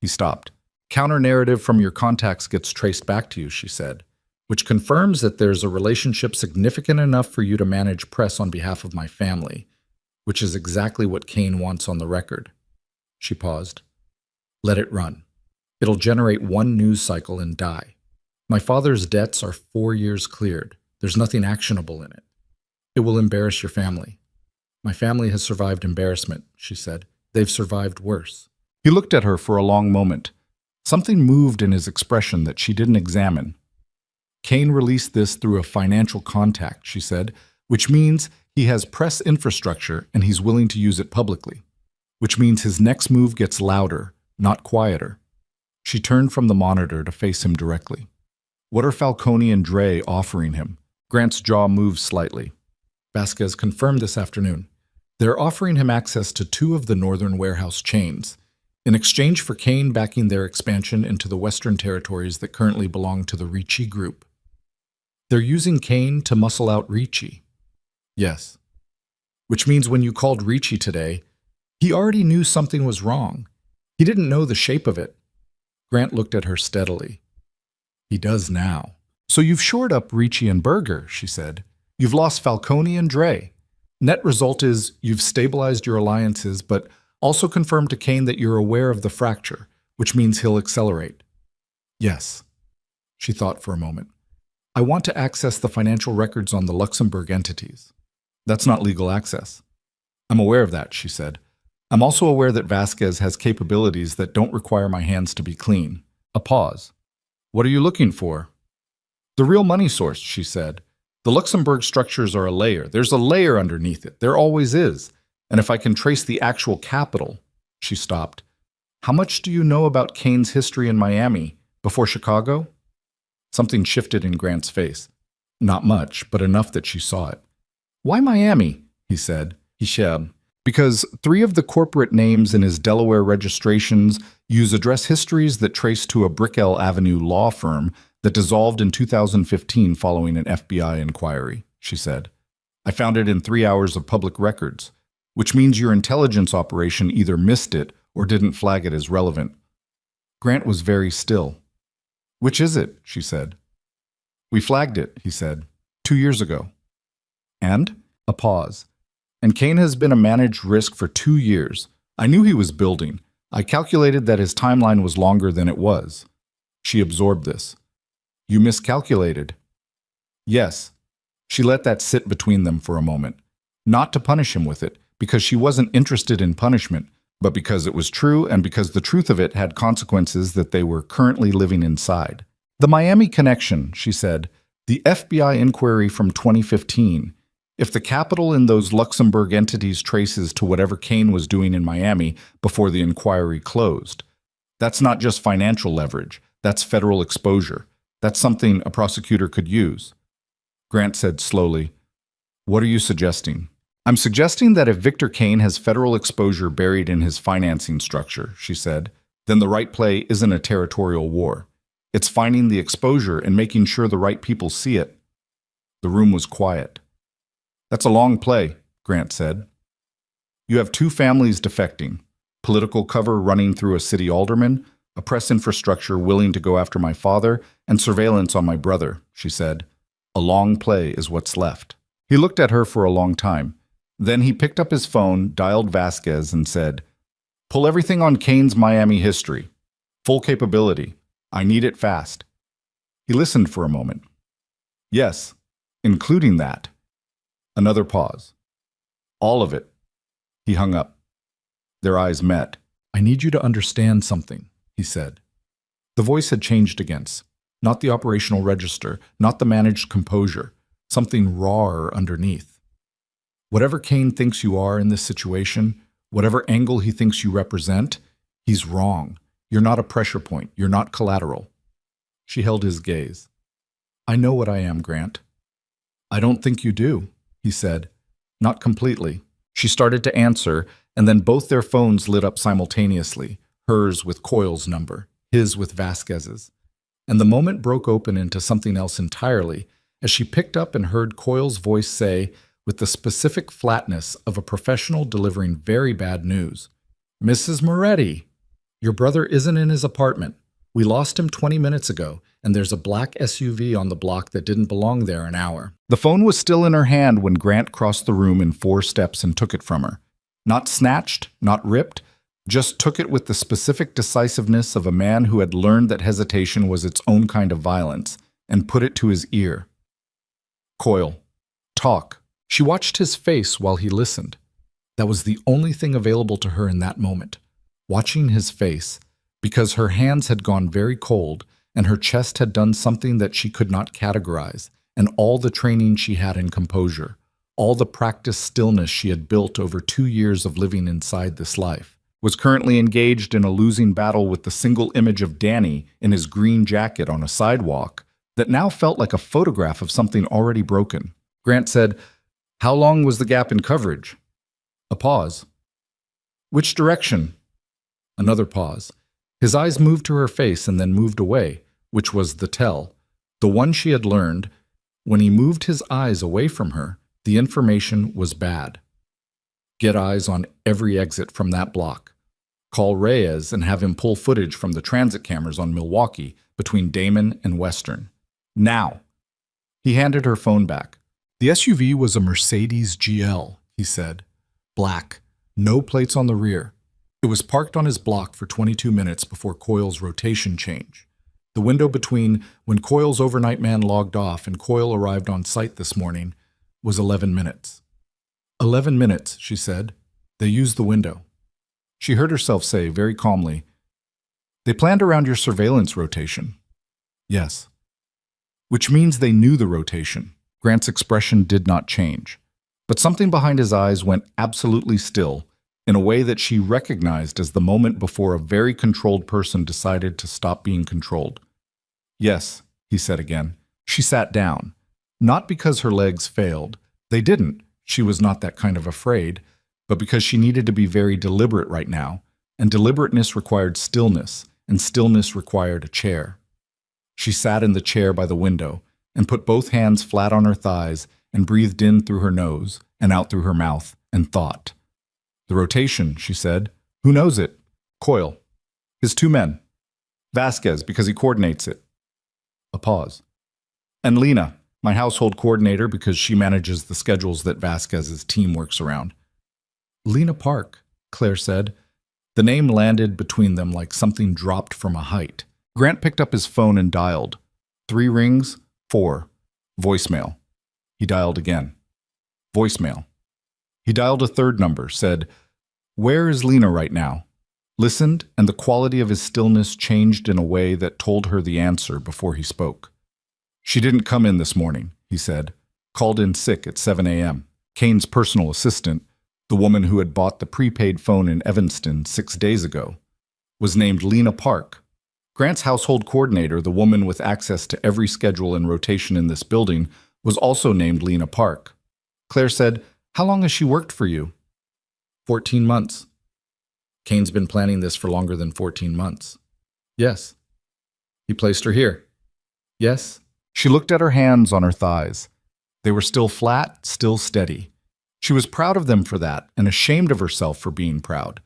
He stopped. "Counter-narrative from your contacts gets traced back to you," she said, "which confirms that there's a relationship significant enough for you to manage press on behalf of my family, which is exactly what Kane wants on the record." She paused. "Let it run. It'll generate one news cycle and die. My father's debts are 4 years cleared. There's nothing actionable in it. It will embarrass your family." "My family has survived embarrassment," she said. "They've survived worse." He looked at her for a long moment. Something moved in his expression that she didn't examine. "Kane released this through a financial contact," she said, "which means he has press infrastructure and he's willing to use it publicly, which means his next move gets louder, not quieter." She turned from the monitor to face him directly. "What are Falcone and Dre offering him?" Grant's jaw moved slightly. "Vasquez confirmed this afternoon. They're offering him access to 2 of the northern warehouse chains. in exchange for Kane backing their expansion into the Western territories that currently belong to the Ricci Group. They're using Kane to muscle out Ricci. Yes. Which means when you called Ricci today, he already knew something was wrong. He didn't know the shape of it. Grant looked at her steadily. He does now. So you've shored up Ricci and Berger, she said. You've lost Falcone and Dre. Net result is you've stabilized your alliances, but also confirmed to Kane that you're aware of the fracture, which means he'll accelerate. Yes. She thought for a moment. I want to access the financial records on the Luxembourg entities. That's not legal access. I'm aware of that, she said. I'm also aware that Vasquez has capabilities that don't require my hands to be clean. A pause. What are you looking for? The real money source, she said. The Luxembourg structures are a layer. There's a layer underneath it. There always is. And if I can trace the actual capital, she stopped. How much do you know about Kane's history in Miami before Chicago? Something shifted in Grant's face. Not much, but enough that she saw it. Why Miami? He said. He said. Because 3 of the corporate names in his Delaware registrations use address histories that trace to a Brickell Avenue law firm that dissolved in 2015 following an FBI inquiry, she said. I found it in 3 hours of public records, which means your intelligence operation either missed it or didn't flag it as relevant. Grant was very still. Which is it? She said. We flagged it, he said, 2 years ago. And? A pause. And Kane has been a managed risk for 2 years. I knew he was building. I calculated that his timeline was longer than it was. She absorbed this. You miscalculated. Yes. She let that sit between them for a moment. Not to punish him with it, because she wasn't interested in punishment, but because it was true and because the truth of it had consequences that they were currently living inside. The Miami connection, she said, the FBI inquiry from 2015. If the capital in those Luxembourg entities traces to whatever Kane was doing in Miami before the inquiry closed, that's not just financial leverage, that's federal exposure. That's something a prosecutor could use. Grant said slowly, What are you suggesting? I'm suggesting that if Victor Kane has federal exposure buried in his financing structure, she said, then the right play isn't a territorial war. It's finding the exposure and making sure the right people see it. The room was quiet. That's a long play, Grant said. You have 2 families defecting, political cover running through a city alderman, a press infrastructure willing to go after my father, and surveillance on my brother, she said. A long play is what's left. He looked at her for a long time. Then he picked up his phone, dialed Vasquez, and said, Pull everything on Kane's Miami history. Full capability. I need it fast. He listened for a moment. Yes, including that. Another pause. All of it. He hung up. Their eyes met. I need you to understand something, he said. The voice had changed again. Not the operational register, not the managed composure, something rawer underneath. Whatever Kane thinks you are in this situation, whatever angle he thinks you represent, he's wrong. You're not a pressure point. You're not collateral. She held his gaze. I know what I am, Grant. I don't think you do, he said. Not completely. She started to answer, and then both their phones lit up simultaneously, hers with Coyle's number, his with Vasquez's. And the moment broke open into something else entirely as she picked up and heard Coyle's voice say, with the specific flatness of a professional delivering very bad news, Mrs. Moretti, your brother isn't in his apartment. We lost him 20 minutes ago, and there's a black SUV on the block that didn't belong there an hour. The phone was still in her hand when Grant crossed the room in 4 steps and took it from her. Not snatched, not ripped, just took it with the specific decisiveness of a man who had learned that hesitation was its own kind of violence, and put it to his ear. Coyle. Talk. She watched his face while he listened. That was the only thing available to her in that moment. Watching his face, because her hands had gone very cold, and her chest had done something that she could not categorize, and all the training she had in composure, all the practiced stillness she had built over 2 years of living inside this life, was currently engaged in a losing battle with the single image of Danny in his green jacket on a sidewalk that now felt like a photograph of something already broken. Grant said, How long was the gap in coverage? A pause. Which direction? Another pause. His eyes moved to her face and then moved away, which was the tell. The one she had learned. When he moved his eyes away from her, the information was bad. Get eyes on every exit from that block. Call Reyes and have him pull footage from the transit cameras on Milwaukee between Damon and Western. Now! He handed her phone back. The SUV was a Mercedes GL, he said. Black. No plates on the rear. It was parked on his block for 22 minutes before Coyle's rotation change. The window between when Coyle's overnight man logged off and Coyle arrived on site this morning was 11 minutes. 11 minutes, she said. They used the window. She heard herself say, very calmly, "They planned around your surveillance rotation." Yes. Which means they knew the rotation. Grant's expression did not change. But something behind his eyes went absolutely still, in a way that she recognized as the moment before a very controlled person decided to stop being controlled. "Yes," he said again. She sat down. Not because her legs failed. They didn't. She was not that kind of afraid. But because she needed to be very deliberate right now, and deliberateness required stillness, and stillness required a chair. She sat in the chair by the window and put both hands flat on her thighs and breathed in through her nose and out through her mouth and thought. "The rotation," she said. "Who knows it? Coyle. His two men. Vasquez, because he coordinates it." A pause. "And Lena, my household coordinator, because she manages the schedules that Vasquez's team works around." "Lena Park," Claire said. The name landed between them like something dropped from a height. Grant picked up his phone and dialed. 3 rings, 4. Voicemail. He dialed again. Voicemail. He dialed a third number, said, "Where is Lena right now?" Listened, and the quality of his stillness changed in a way that told her the answer before he spoke. "She didn't come in this morning," he said. "Called in sick at 7 a.m. Kane's personal assistant, the woman who had bought the prepaid phone in Evanston 6 days ago, was named Lena Park. Grant's household coordinator, the woman with access to every schedule and rotation in this building, was also named Lena Park. Claire said, "How long has she worked for you?" 14 months. Kane's been planning this for longer than 14 months. Yes. He placed her here. Yes. She looked at her hands on her thighs. They were still flat, still steady. She was proud of them for that and ashamed of herself for being proud.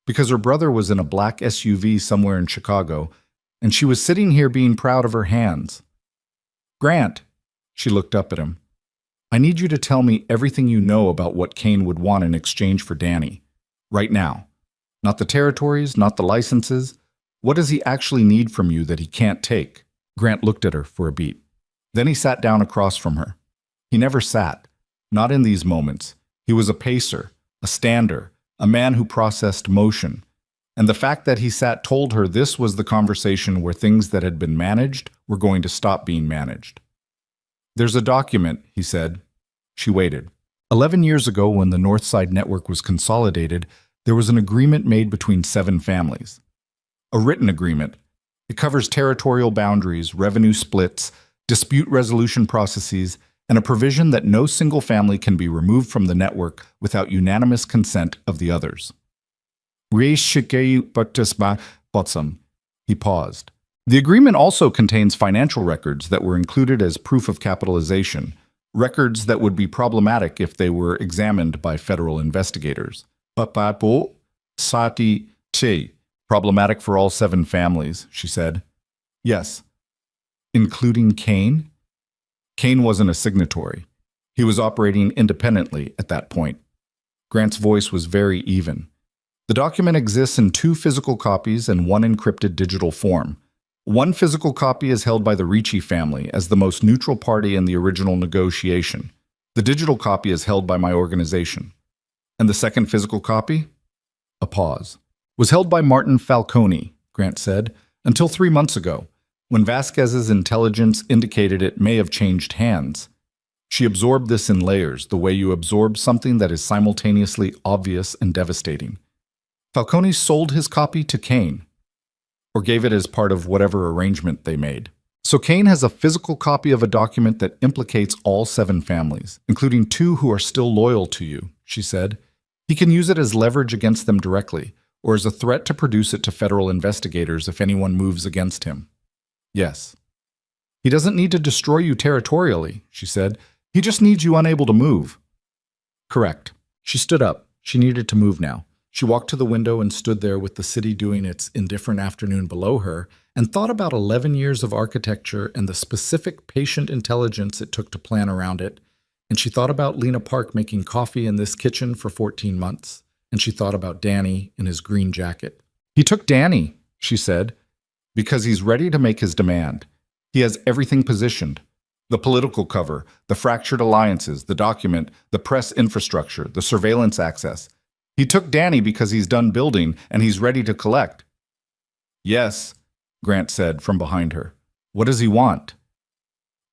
Because her brother was in a black SUV somewhere in Chicago, and she was sitting here being proud of her hands. "Grant," she looked up at him, "I need you to tell me everything you know about what Kane would want in exchange for Danny. Right now. Not the territories, not the licenses. What does he actually need from you that he can't take?" Grant looked at her for a beat. Then he sat down across from her. He never sat. Not in these moments. He was a pacer, a stander, a man who processed motion. And the fact that he sat told her this was the conversation where things that had been managed were going to stop being managed. "There's a document," he said. She waited. 11 years ago, when the North Side Network was consolidated, there was an agreement made between 7 families. A written agreement. It covers territorial boundaries, revenue splits, dispute resolution processes, and a provision that no single family can be removed from the network without unanimous consent of the others. He paused. The agreement also contains financial records that were included as proof of capitalization, records that would be problematic if they were examined by federal investigators. Problematic for all 7 families, she said. Yes. Including Kane? Kane wasn't a signatory. He was operating independently at that point. Grant's voice was very even. The document exists in 2 physical copies and 1 encrypted digital form. 1 physical copy is held by the Ricci family as the most neutral party in the original negotiation. The digital copy is held by my organization. And the second physical copy? A pause. Was held by Martin Falcone, Grant said, until 3 months ago, when Vasquez's intelligence indicated it may have changed hands. She absorbed this in layers, the way you absorb something that is simultaneously obvious and devastating. Falcone sold his copy to Kane, or gave it as part of whatever arrangement they made. So Kane has a physical copy of a document that implicates all 7 families, including 2 who are still loyal to you, she said. He can use it as leverage against them directly, or as a threat to produce it to federal investigators if anyone moves against him? Yes. He doesn't need to destroy you territorially, she said. He just needs you unable to move. Correct. She stood up. She needed to move now. She walked to the window and stood there with the city doing its indifferent afternoon below her and thought about 11 years of architecture and the specific patient intelligence it took to plan around it. And she thought about Lena Park making coffee in this kitchen for 14 months. And she thought about Danny in his green jacket. He took Danny, she said, because he's ready to make his demand. He has everything positioned. The political cover, the fractured alliances, the document, the press infrastructure, the surveillance access. He took Danny because he's done building and he's ready to collect. Yes, Grant said from behind her. What does he want?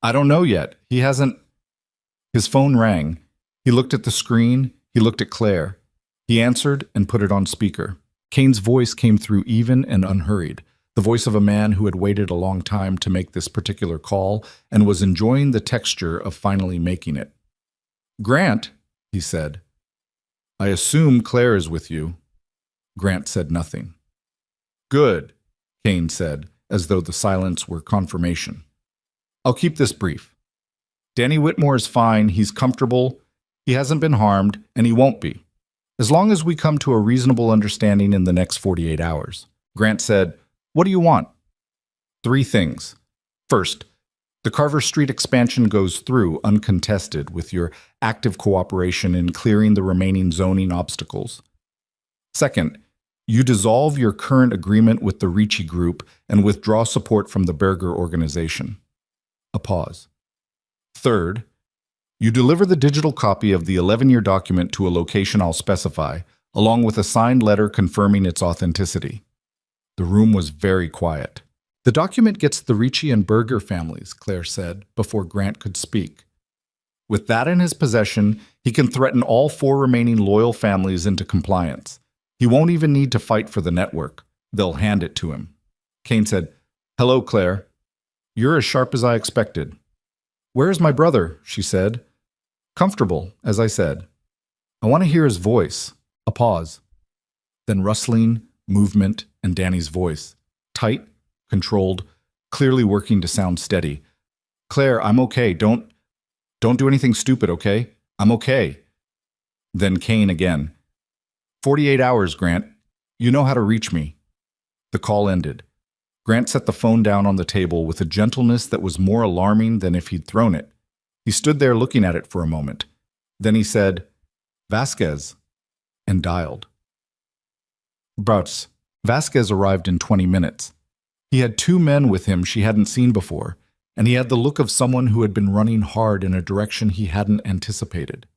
I don't know yet. He hasn't. His phone rang. He looked at the screen. He looked at Claire. He answered and put it on speaker. Kane's voice came through even and unhurried, the voice of a man who had waited a long time to make this particular call and was enjoying the texture of finally making it. Grant, he said. I assume Claire is with you. Grant said nothing. Good, Kane said, as though the silence were confirmation. I'll keep this brief. Danny Whitmore is fine, he's comfortable, he hasn't been harmed, and he won't be, as long as we come to a reasonable understanding in the next 48 hours. Grant said, What do you want? 3 things. First, the Carver Street expansion goes through uncontested with your active cooperation in clearing the remaining zoning obstacles. Second, you dissolve your current agreement with the Ricci Group and withdraw support from the Berger organization. A pause. Third, you deliver the digital copy of the 11-year document to a location I'll specify, along with a signed letter confirming its authenticity. The room was very quiet. The document gets the Ricci and Berger families, Claire said, before Grant could speak. With that in his possession, he can threaten all 4 remaining loyal families into compliance. He won't even need to fight for the network. They'll hand it to him. Kane said, Hello, Claire. You're as sharp as I expected. Where is my brother? She said. Comfortable, as I said. I want to hear his voice. A pause. Then rustling, movement, and Danny's voice. Tight, controlled, clearly working to sound steady. Claire, I'm okay. Don't do anything stupid, okay? I'm okay. Then Kane again. 48 hours, Grant. You know how to reach me. The call ended. Grant set the phone down on the table with a gentleness that was more alarming than if he'd thrown it. He stood there looking at it for a moment. Then he said, Vasquez, and dialed. Brats. Vasquez arrived in 20 minutes. He had 2 men with him she hadn't seen before, and he had the look of someone who had been running hard in a direction he hadn't anticipated.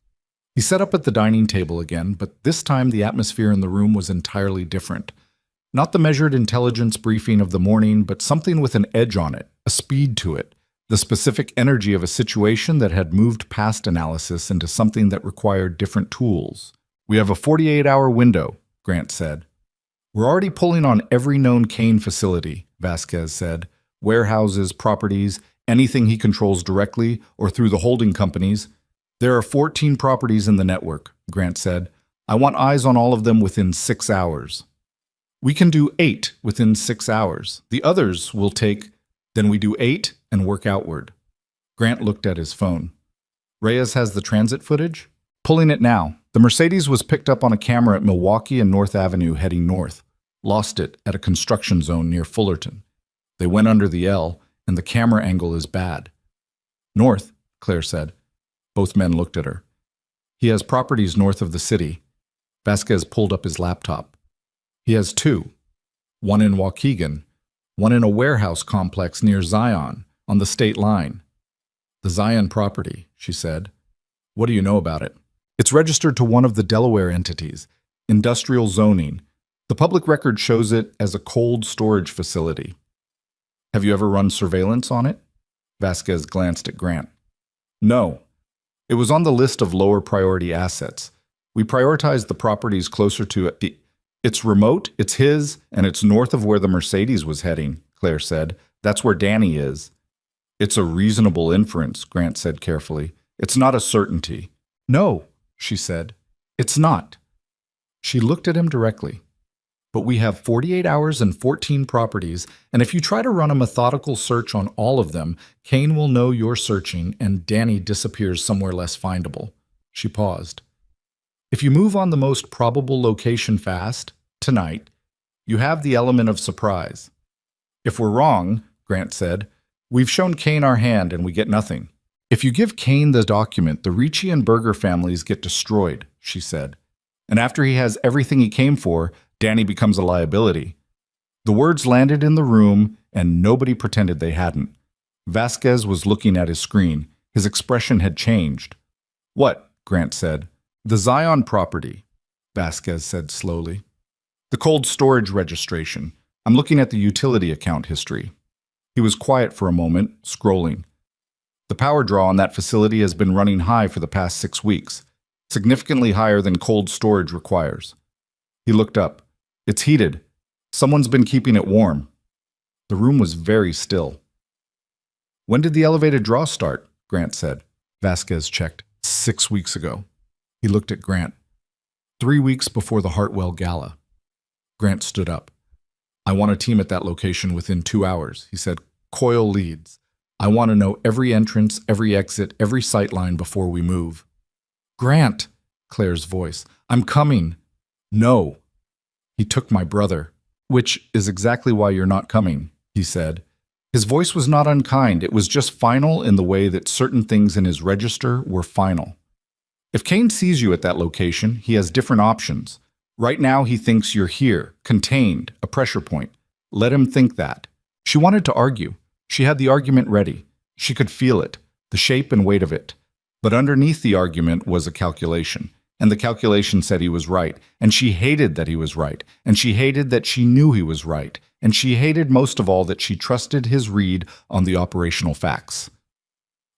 He sat up at the dining table again, but this time the atmosphere in the room was entirely different. Not the measured intelligence briefing of the morning, but something with an edge on it, a speed to it, the specific energy of a situation that had moved past analysis into something that required different tools. We have a 48-hour window, Grant said. We're already pulling on every known Kane facility, Vasquez said. Warehouses, properties, anything he controls directly or through the holding companies. There are 14 properties in the network, Grant said. I want eyes on all of them within 6 hours. We can do 8 within 6 hours. The others will take, then we do 8 and work outward. Grant looked at his phone. Reyes has the transit footage? Pulling it now. The Mercedes was picked up on a camera at Milwaukee and North Avenue heading north. Lost it at a construction zone near Fullerton. They went under the L, and the camera angle is bad. North, Claire said. Both men looked at her. He has properties north of the city. Vasquez pulled up his laptop. He has 2. One in Waukegan, one in a warehouse complex near Zion, on the state line. The Zion property, she said. What do you know about it? It's registered to one of the Delaware entities, industrial zoning. The public record shows it as a cold storage facility. Have you ever run surveillance on it? Vasquez glanced at Grant. No. It was on the list of lower priority assets. We prioritized the properties closer to it. It's remote, it's his, and it's north of where the Mercedes was heading, Claire said. That's where Danny is. It's a reasonable inference, Grant said carefully. It's not a certainty. No, she said. It's not. She looked at him directly. But we have 48 hours and 14 properties, and if you try to run a methodical search on all of them, Kane will know you're searching and Danny disappears somewhere less findable. She paused. If you move on the most probable location fast, tonight, you have the element of surprise. If we're wrong, Grant said, we've shown Kane our hand and we get nothing. If you give Kane the document, the Ricci and Berger families get destroyed, she said. And after he has everything he came for, Danny becomes a liability. The words landed in the room, and nobody pretended they hadn't. Vasquez was looking at his screen. His expression had changed. What? Grant said. The Zion property, Vasquez said slowly. The cold storage registration. I'm looking at the utility account history. He was quiet for a moment, scrolling. The power draw on that facility has been running high for the past 6 weeks, significantly higher than cold storage requires. He looked up. It's heated. Someone's been keeping it warm. The room was very still. When did the elevated draw start? Grant said. Vasquez checked. 6 weeks ago. He looked at Grant. 3 weeks before the Hartwell Gala. Grant stood up. I want a team at that location within 2 hours, he said. Coyle leads. I want to know every entrance, every exit, every sightline before we move. Grant, Claire's voice. I'm coming. No. He took my brother. Which is exactly why you're not coming, he said. His voice was not unkind. It was just final in the way that certain things in his register were final. If Kane sees you at that location, he has different options. Right now, he thinks you're here, contained, a pressure point. Let him think that. She wanted to argue. She had the argument ready. She could feel it, the shape and weight of it. But underneath the argument was a calculation. And the calculation said he was right. And she hated that he was right. And she hated that she knew he was right. And she hated most of all that she trusted his read on the operational facts.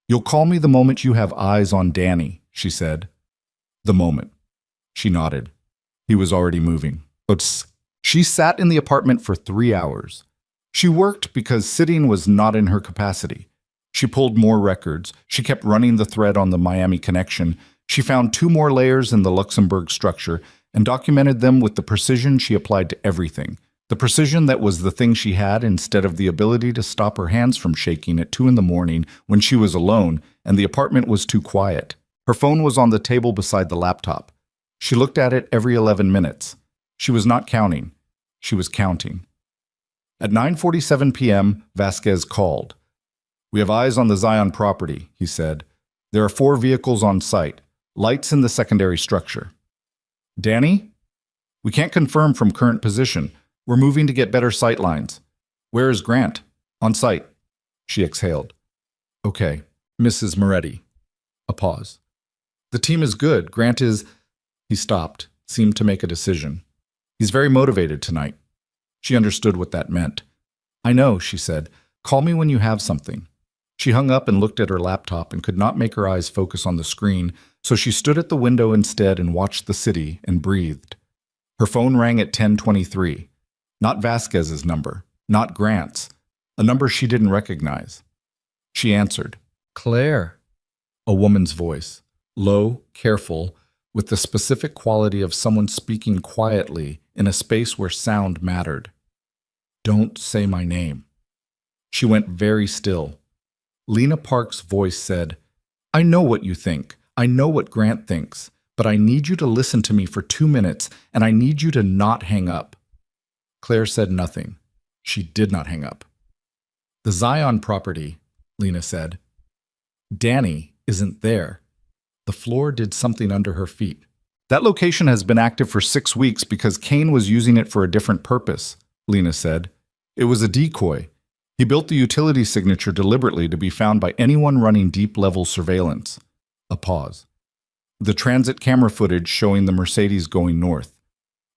You'll call me the moment you have eyes on Danny, she said. The moment. She nodded. He was already moving. She sat in the apartment for 3 hours. She worked because sitting was not in her capacity. She pulled more records. She kept running the thread on the Miami connection. She found 2 more layers in the Luxembourg structure and documented them with the precision she applied to everything. The precision that was the thing she had instead of the ability to stop her hands from shaking at 2 a.m. when she was alone and the apartment was too quiet. Her phone was on the table beside the laptop. She looked at it every 11 minutes. She was not counting. She was counting. At 9:47 p.m., Vasquez called. We have eyes on the Zion property, he said. There are 4 vehicles on site. Lights in the secondary structure. Danny? We can't confirm from current position. We're moving to get better sight lines. Where is Grant? On site. She exhaled. Okay, Mrs. Moretti. A pause. The team is good. Grant is... He stopped, seemed to make a decision. He's very motivated tonight. She understood what that meant. I know, she said. Call me when you have something. She hung up and looked at her laptop and could not make her eyes focus on the screen, so she stood at the window instead and watched the city and breathed. Her phone rang at 10:23. Not Vasquez's number, not Grant's, a number she didn't recognize. She answered. Claire. A woman's voice, low, careful, with the specific quality of someone speaking quietly in a space where sound mattered. Don't say my name. She went very still. Lena Park's voice said, I know what you think. I know what Grant thinks, but I need you to listen to me for 2 minutes, and I need you to not hang up. Claire said nothing. She did not hang up. The Zion property, Lena said. Danny isn't there. The floor did something under her feet. That location has been active for 6 weeks because Kane was using it for a different purpose, Lena said. It was a decoy. He built the utility signature deliberately to be found by anyone running deep-level surveillance. A pause. The transit camera footage showing the Mercedes going north.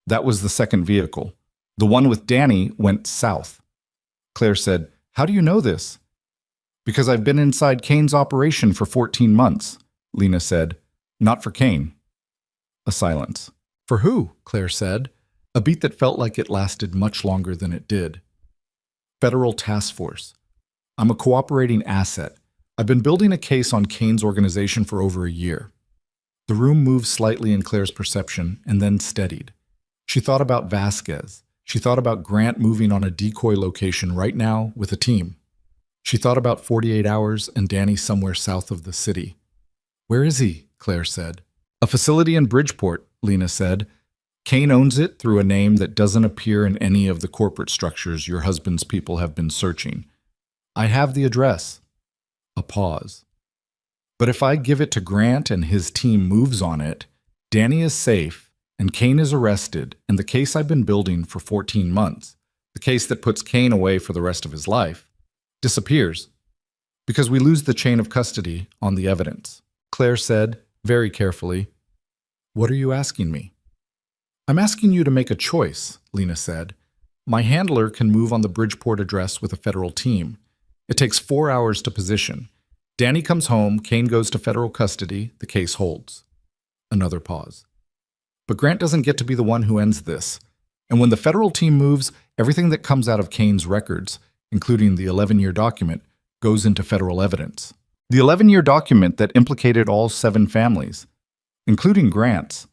That was the second vehicle. The one with Danny went south. Claire said, How do you know this? Because I've been inside Kane's operation for 14 months, Lena said. Not for Kane. A silence. For who? Claire said, a beat that felt like it lasted much longer than it did. Federal Task Force. I'm a cooperating asset. I've been building a case on Kane's organization for over a year. The room moved slightly in Claire's perception and then steadied. She thought about Vasquez. She thought about Grant moving on a decoy location right now with a team. She thought about 48 hours and Danny somewhere south of the city. Where is he? Claire said. A facility in Bridgeport, Lena said. Kane owns it through a name that doesn't appear in any of the corporate structures your husband's people have been searching. I have the address. A pause. But if I give it to Grant and his team moves on it, Danny is safe and Kane is arrested, and the case I've been building for 14 months, the case that puts Kane away for the rest of his life, disappears because we lose the chain of custody on the evidence. Claire said, very carefully, "What are you asking me?" "I'm asking you to make a choice," Lena said. "My handler can move on the Bridgeport address with a federal team. It takes 4 hours to position. Danny comes home, Kane goes to federal custody, the case holds." Another pause. "But Grant doesn't get to be the one who ends this. And when the federal team moves, everything that comes out of Kane's records, including the 11-year document, goes into federal evidence. The 11-year document that implicated all 7 families, including Grant's.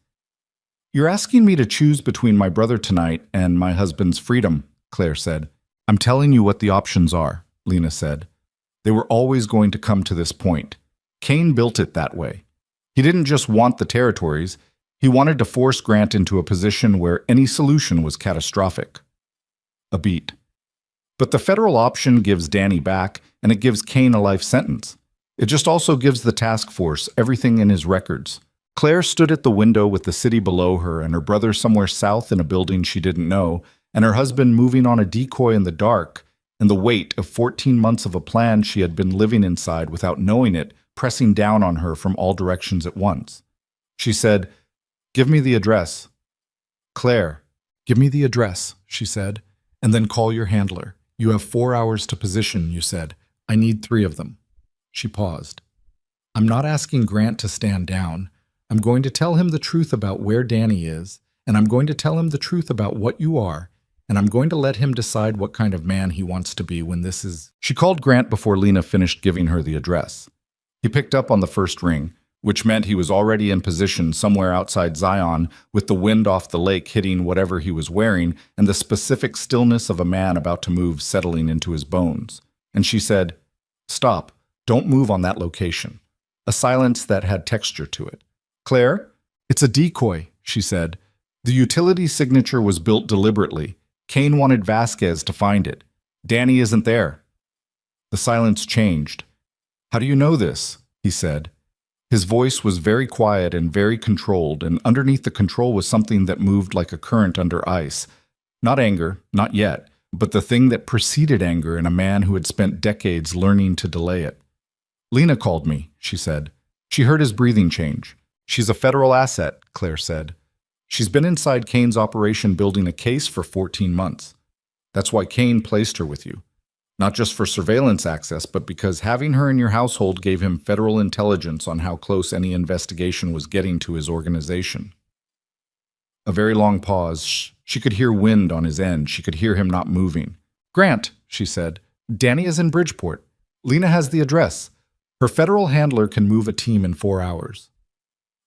You're asking me to choose between my brother tonight and my husband's freedom," Claire said. "I'm telling you what the options are," Lena said. "They were always going to come to this point. Kane built it that way. He didn't just want the territories, he wanted to force Grant into a position where any solution was catastrophic." A beat. "But the federal option gives Danny back, and it gives Kane a life sentence. It just also gives the task force everything in his records." Claire stood at the window with the city below her and her brother somewhere south in a building she didn't know, and her husband moving on a decoy in the dark, and the weight of 14 months of a plan she had been living inside without knowing it, pressing down on her from all directions at once. She said, "Give me the address." "Claire, give me the address," she said, "and then call your handler. You have 4 hours to position," you said. "I need 3 of them." She paused. "I'm not asking Grant to stand down. I'm going to tell him the truth about where Danny is, and I'm going to tell him the truth about what you are, and I'm going to let him decide what kind of man he wants to be when this is—" She called Grant before Lena finished giving her the address. He picked up on the first ring, which meant he was already in position somewhere outside Zion, with the wind off the lake hitting whatever he was wearing and the specific stillness of a man about to move settling into his bones. And she said, "Stop. Don't move on that location." A silence that had texture to it. "Claire, it's a decoy," she said. "The utility signature was built deliberately. Kane wanted Vasquez to find it. Danny isn't there." The silence changed. "How do you know this?" he said. His voice was very quiet and very controlled, and underneath the control was something that moved like a current under ice. Not anger, not yet, but the thing that preceded anger in a man who had spent decades learning to delay it. "Lena called me," she said. She heard his breathing change. "She's a federal asset," Claire said. "She's been inside Kane's operation building a case for 14 months. That's why Kane placed her with you. Not just for surveillance access, but because having her in your household gave him federal intelligence on how close any investigation was getting to his organization." A very long pause. She could hear wind on his end. She could hear him not moving. "Grant," she said, "Danny is in Bridgeport. Lena has the address. Her federal handler can move a team in 4 hours.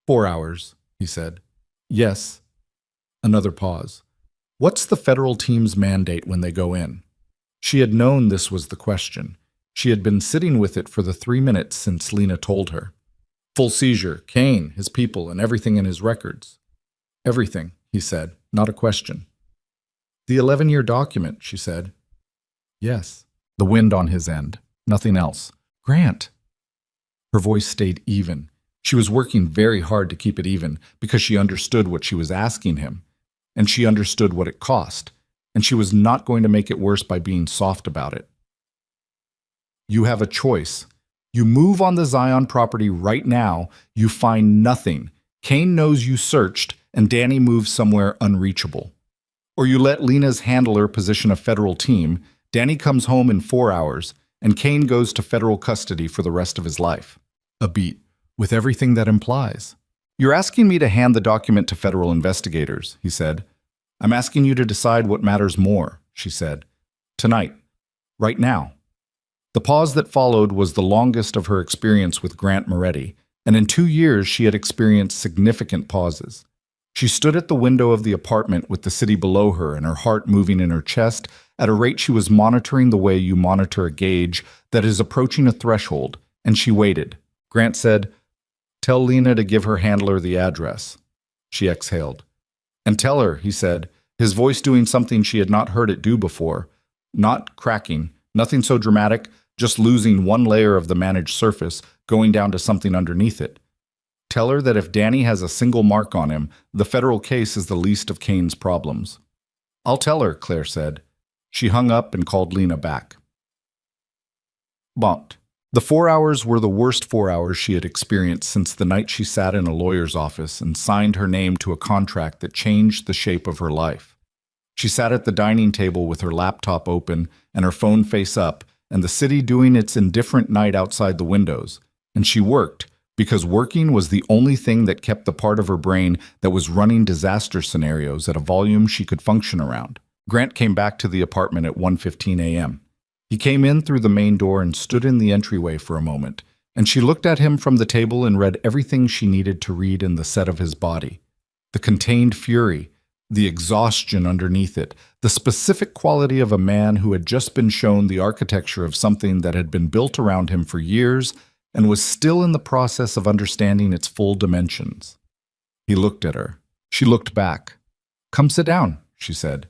4 hours, he said. "Yes." Another pause. "What's the federal team's mandate when they go in?" She had known this was the question. She had been sitting with it for the 3 minutes since Lena told her. "Full seizure, Kane, his people, and everything in his records." "Everything," he said, "not a question." "The 11-year document," she said. "Yes." The wind on his end. Nothing else. "Grant." Her voice stayed even. She was working very hard to keep it even because she understood what she was asking him, and she understood what it cost, and she was not going to make it worse by being soft about it. "You have a choice. You move on the Zion property right now, you find nothing. Kane knows you searched, and Danny moves somewhere unreachable. Or you let Lena's handler position a federal team, Danny comes home in 4 hours, and Kane goes to federal custody for the rest of his life." A beat. "With everything that implies." "You're asking me to hand the document to federal investigators," he said. "I'm asking you to decide what matters more," she said. "Tonight. Right now." The pause that followed was the longest of her experience with Grant Moretti, and in 2 years she had experienced significant pauses. She stood at the window of the apartment with the city below her and her heart moving in her chest at a rate she was monitoring the way you monitor a gauge that is approaching a threshold, and she waited. Grant said, "Tell Lena to give her handler the address." She exhaled. "And tell her," he said, his voice doing something she had not heard it do before. Not cracking, nothing so dramatic, just losing one layer of the managed surface, going down to something underneath it. "Tell her that if Danny has a single mark on him, the federal case is the least of Kane's problems." "I'll tell her," Claire said. She hung up and called Lena back. Bonked. The 4 hours were the worst 4 hours she had experienced since the night she sat in a lawyer's office and signed her name to a contract that changed the shape of her life. She sat at the dining table with her laptop open and her phone face up, and the city doing its indifferent night outside the windows. And she worked, because working was the only thing that kept the part of her brain that was running disaster scenarios at a volume she could function around. Grant came back to the apartment at 1:15 a.m. He came in through the main door and stood in the entryway for a moment, and she looked at him from the table and read everything she needed to read in the set of his body. The contained fury, the exhaustion underneath it, the specific quality of a man who had just been shown the architecture of something that had been built around him for years and was still in the process of understanding its full dimensions. He looked at her. She looked back. "Come sit down," she said.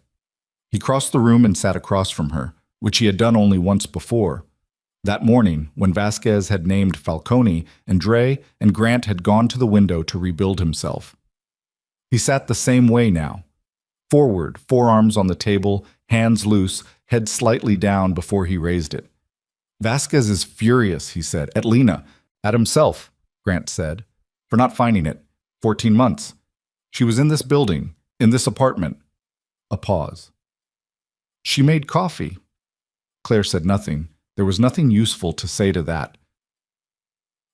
He crossed the room and sat across from her, which he had done only once before. That morning, when Vasquez had named Falcone, and Dre and Grant had gone to the window to rebuild himself. He sat the same way now. Forward, forearms on the table, hands loose, head slightly down before he raised it. "Vasquez is furious," he said, "at Lena." "At himself," Grant said, "for not finding it. 14 months. She was in this building, in this apartment." A pause. "She made coffee." Claire said nothing. There was nothing useful to say to that.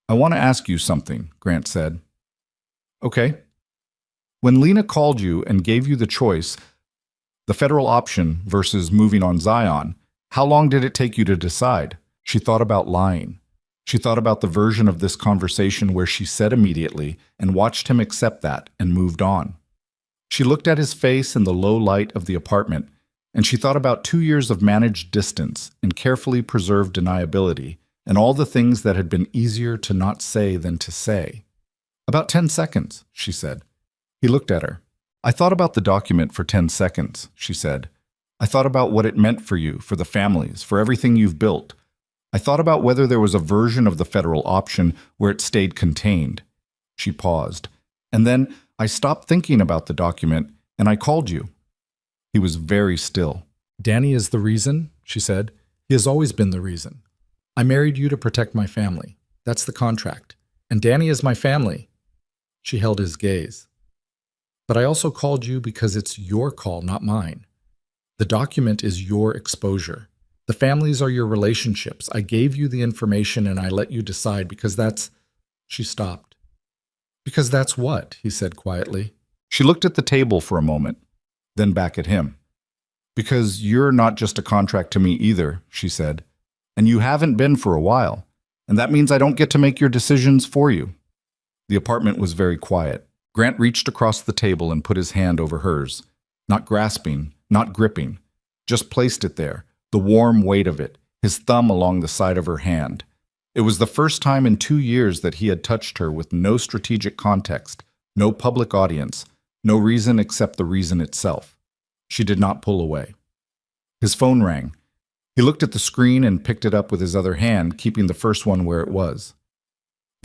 "I want to ask you something," Grant said. "Okay." "When Lena called you and gave you the choice, the federal option versus moving on Zion, how long did it take you to decide?" She thought about lying. She thought about the version of this conversation where she said immediately and watched him accept that and moved on. She looked at his face in the low light of the apartment, and she thought about 2 years of managed distance and carefully preserved deniability and all the things that had been easier to not say than to say. "About 10 seconds, she said. He looked at her. "I thought about the document for 10 seconds, she said. "I thought about what it meant for you, for the families, for everything you've built. I thought about whether there was a version of the federal option where it stayed contained." She paused. "And then I stopped thinking about the document, and I called you." He was very still. "Danny is the reason," she said. "He has always been the reason. I married you to protect my family. That's the contract. And Danny is my family." She held his gaze. "But I also called you because it's your call, not mine. The document is your exposure. The families are your relationships. I gave you the information and I let you decide because that's..." She stopped. "Because that's what?" he said quietly. She looked at the table for a moment, then back at him. "Because you're not just a contract to me either," she said. "And you haven't been for a while. And that means I don't get to make your decisions for you." The apartment was very quiet. Grant reached across the table and put his hand over hers. Not grasping, not gripping. Just placed it there, the warm weight of it, his thumb along the side of her hand. It was the first time in 2 years that he had touched her with no strategic context, no public audience, no reason except the reason itself. She did not pull away. His phone rang. He looked at the screen and picked it up with his other hand, keeping the first one where it was.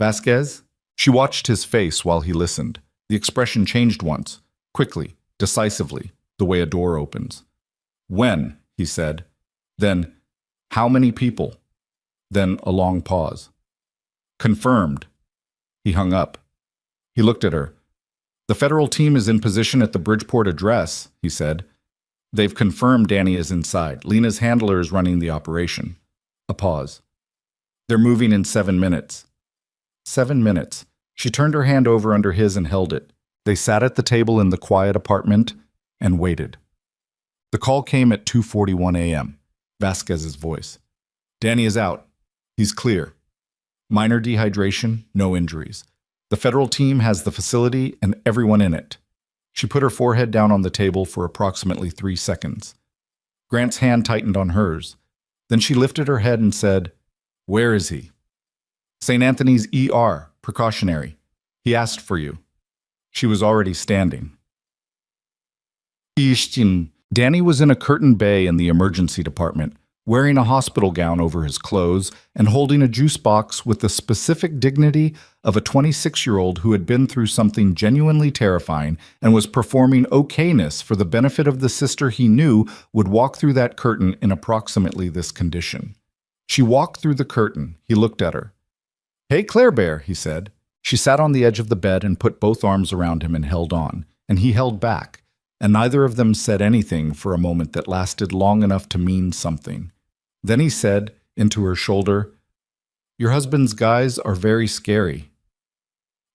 "Vasquez?" She watched his face while he listened. The expression changed once, quickly, decisively, the way a door opens. "When?" he said. Then, "How many people?" Then a long pause. "Confirmed." He hung up. He looked at her. "The federal team is in position at the Bridgeport address," he said. "They've confirmed Danny is inside. Lena's handler is running the operation." A pause. "They're moving in 7 minutes." 7 minutes. She turned her hand over under his and held it. They sat at the table in the quiet apartment and waited. The call came at 2:41 a.m. Vasquez's voice. "Danny is out. He's clear. Minor dehydration, no injuries. The federal team has the facility and everyone in it." She put her forehead down on the table for approximately 3 seconds. Grant's hand tightened on hers. Then she lifted her head and said, "Where is he?" "St. Anthony's ER, precautionary. He asked for you." She was already standing. Danny was in a curtained bay in the emergency department, wearing a hospital gown over his clothes and holding a juice box with the specific dignity of a 26-year-old who had been through something genuinely terrifying and was performing okayness for the benefit of the sister he knew would walk through that curtain in approximately this condition. She walked through the curtain. He looked at her. "Hey, Claire Bear," he said. She sat on the edge of the bed and put both arms around him and held on, and he held back, and neither of them said anything for a moment that lasted long enough to mean something. Then he said, into her shoulder, "Your husband's guys are very scary."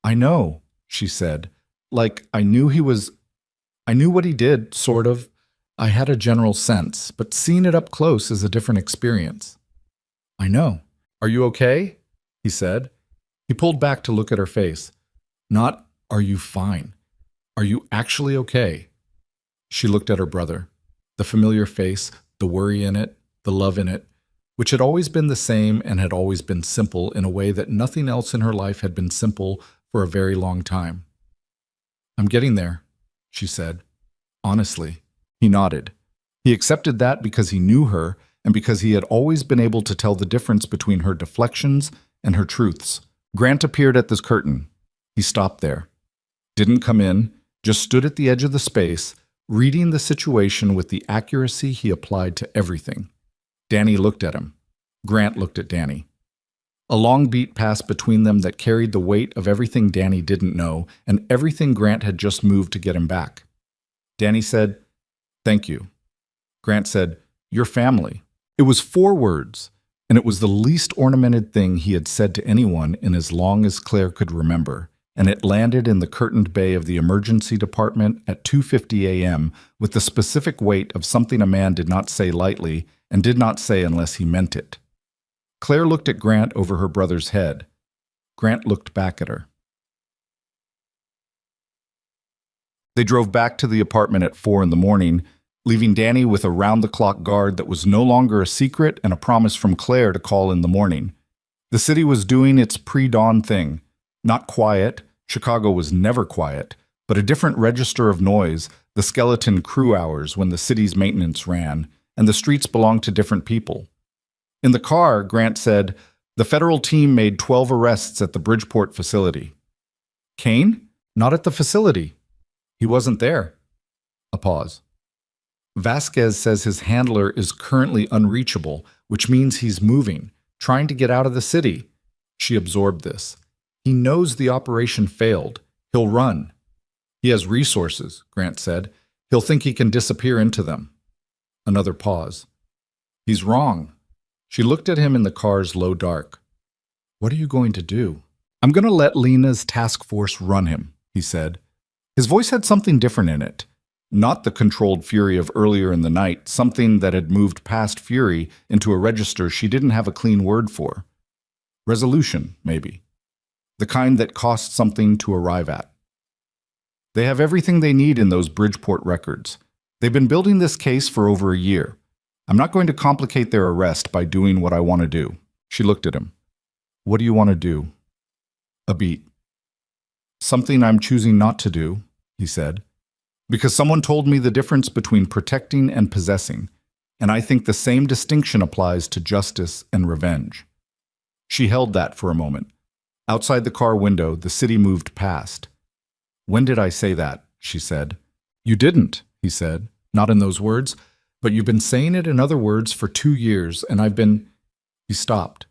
"I know," she said. "Like, I knew what he did, sort of. I had a general sense, but seeing it up close is a different experience." "I know. Are you okay?" he said. He pulled back to look at her face. Not, "Are you fine? Are you actually okay?" She looked at her brother. The familiar face, the worry in it, the love in it, which had always been the same and had always been simple in a way that nothing else in her life had been simple for a very long time. "I'm getting there," she said. Honestly. He nodded. He accepted that because he knew her and because he had always been able to tell the difference between her deflections and her truths. Grant appeared at this curtain. He stopped there. Didn't come in, just stood at the edge of the space, reading the situation with the accuracy he applied to everything. Danny looked at him. Grant looked at Danny. A long beat passed between them that carried the weight of everything Danny didn't know and everything Grant had just moved to get him back. Danny said, "Thank you." Grant said, "Your family." It was 4 words, and it was the least ornamented thing he had said to anyone in as long as Claire could remember, and it landed in the curtained bay of the emergency department at 2:50 a.m. with the specific weight of something a man did not say lightly and did not say unless he meant it. Claire looked at Grant over her brother's head. Grant looked back at her. They drove back to the apartment at 4 in the morning, leaving Danny with a round-the-clock guard that was no longer a secret and a promise from Claire to call in the morning. The city was doing its pre-dawn thing. Not quiet, Chicago was never quiet, but a different register of noise, the skeleton crew hours when the city's maintenance ran, and the streets belonged to different people. In the car, Grant said, "The federal team made 12 arrests at the Bridgeport facility." "Kane? Not at the facility." "He wasn't there." A pause. "Vasquez says his handler is currently unreachable, which means he's moving, trying to get out of the city." She absorbed this. "He knows the operation failed. He'll run." "He has resources," Grant said. "He'll think he can disappear into them." Another pause. "He's wrong." She looked at him in the car's low dark. "What are you going to do?" "I'm going to let Lena's task force run him," he said. His voice had something different in it. Not the controlled fury of earlier in the night, something that had moved past fury into a register she didn't have a clean word for. Resolution, maybe. The kind that costs something to arrive at. They have everything they need in those Bridgeport records. They've been building this case for over a year. I'm not going to complicate their arrest by doing what I want to do. She looked at him. "What do you want to do?" A beat. "Something I'm choosing not to do," he said. "Because someone told me the difference between protecting and possessing, and I think the same distinction applies to justice and revenge." She held that for a moment. Outside the car window, the city moved past. "When did I say that?" she said. "You didn't," he said. "Not in those words, but you've been saying it in other words for 2 years, and I've been—" He stopped,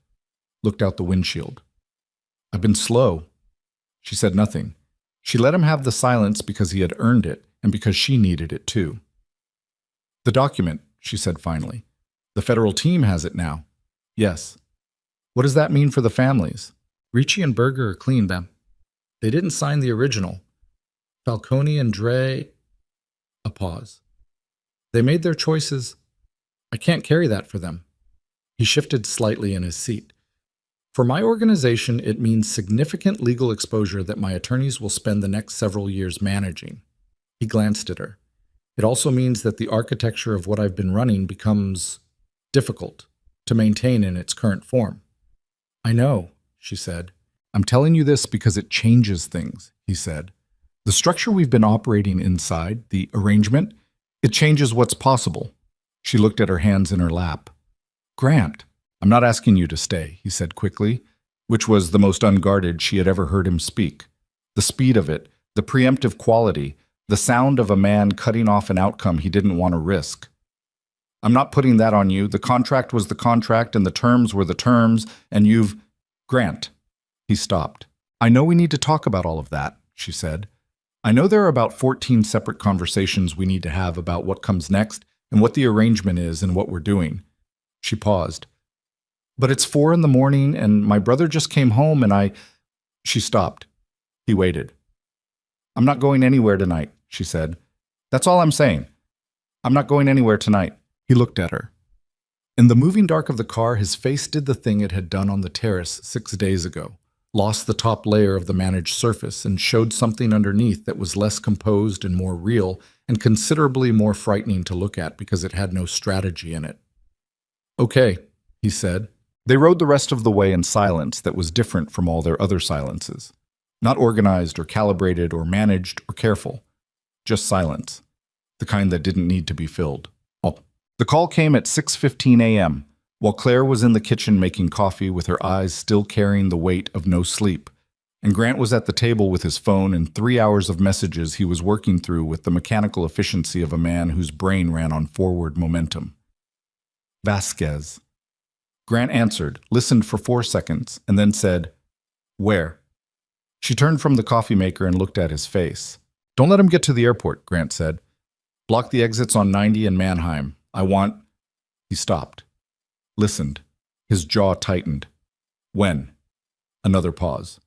looked out the windshield. "I've been slow." She said nothing. She let him have the silence because he had earned it, and because she needed it too. "The document," she said finally. "The federal team has it now." "Yes." "What does that mean for the families?" "Ricci and Berger are clean, Bem. They didn't sign the original. Falcone and Dre—" A pause. "They made their choices. I can't carry that for them." He shifted slightly in his seat. "For my organization, it means significant legal exposure that my attorneys will spend the next several years managing." He glanced at her. It also means that the architecture of what I've been running becomes difficult to maintain in its current form. I know, she said. I'm telling you this because it changes things, he said. The structure we've been operating inside, the arrangement, it changes what's possible. She looked at her hands in her lap. Grant, I'm not asking you to stay, he said quickly, which was the most unguarded she had ever heard him speak. The speed of it, the preemptive quality, the sound of a man cutting off an outcome he didn't want to risk. I'm not putting that on you. The contract was the contract and the terms were the terms, and you've… Grant. He stopped. I know we need to talk about all of that, she said. I know there are about 14 separate conversations we need to have about what comes next and what the arrangement is and what we're doing. She paused. But it's 4 a.m. and my brother just came home and I… She stopped. He waited. I'm not going anywhere tonight, she said. That's all I'm saying. I'm not going anywhere tonight. He looked at her. In the moving dark of the car, his face did the thing it had done on the terrace 6 days ago, lost the top layer of the managed surface and showed something underneath that was less composed and more real and considerably more frightening to look at because it had no strategy in it. Okay, he said. They rode the rest of the way in silence that was different from all their other silences. Not organized or calibrated or managed or careful. Just silence. The kind that didn't need to be filled. Oh. The call came at 6:15 a.m., while Claire was in the kitchen making coffee with her eyes still carrying the weight of no sleep, and Grant was at the table with his phone and 3 hours of messages he was working through with the mechanical efficiency of a man whose brain ran on forward momentum. Vasquez. Grant answered, listened for 4 seconds, and then said, Where? She turned from the coffee maker and looked at his face. Don't let him get to the airport, Grant said. Block the exits on 90 and Mannheim. I want… He stopped. Listened. His jaw tightened. When? Another pause.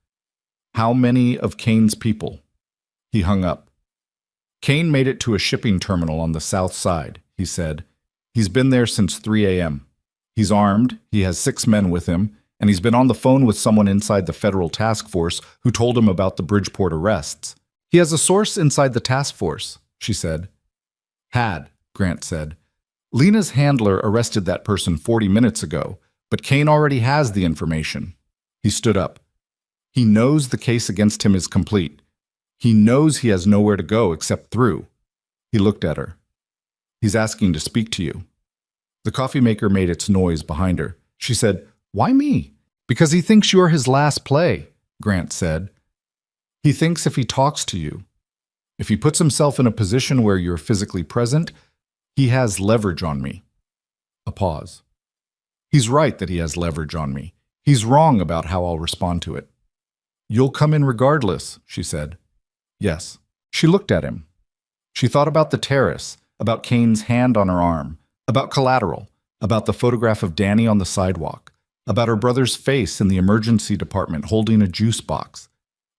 How many of Kane's people? He hung up. Kane made it to a shipping terminal on the south side, he said. He's been there since 3 a.m. He's armed, he has 6 men with him, and he's been on the phone with someone inside the federal task force who told him about the Bridgeport arrests. He has a source inside the task force, she said. Had, Grant said. Lena's handler arrested that person 40 minutes ago, but Kane already has the information. He stood up. He knows the case against him is complete. He knows he has nowhere to go except through. He looked at her. He's asking to speak to you. The coffee maker made its noise behind her. She said, Why me? Because he thinks you're his last play, Grant said. He thinks if he talks to you, if he puts himself in a position where you're physically present, he has leverage on me. A pause. He's right that he has leverage on me. He's wrong about how I'll respond to it. You'll come in regardless, she said. Yes. She looked at him. She thought about the terrace, about Kane's hand on her arm, about collateral, about the photograph of Danny on the sidewalk, about her brother's face in the emergency department holding a juice box.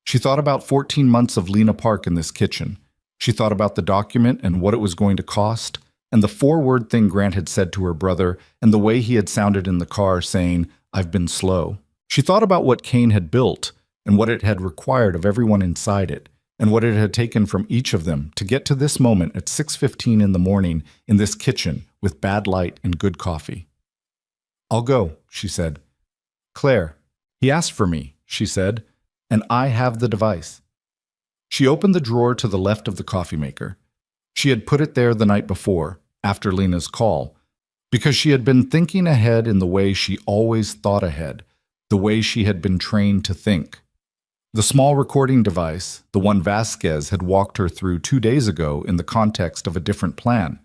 She thought about 14 months of Lena Park in this kitchen. She thought about the document and what it was going to cost, and the 4-word thing Grant had said to her brother, and the way he had sounded in the car saying, I've been slow. She thought about what Kane had built, and what it had required of everyone inside it, and what it had taken from each of them to get to this moment at 6:15 in the morning in this kitchen with bad light and good coffee. I'll go, she said. Claire, he asked for me, she said, and I have the device. She opened the drawer to the left of the coffee maker. She had put it there the night before, after Lena's call, because she had been thinking ahead in the way she always thought ahead, the way she had been trained to think. The small recording device, the one Vasquez had walked her through 2 days ago in the context of a different plan.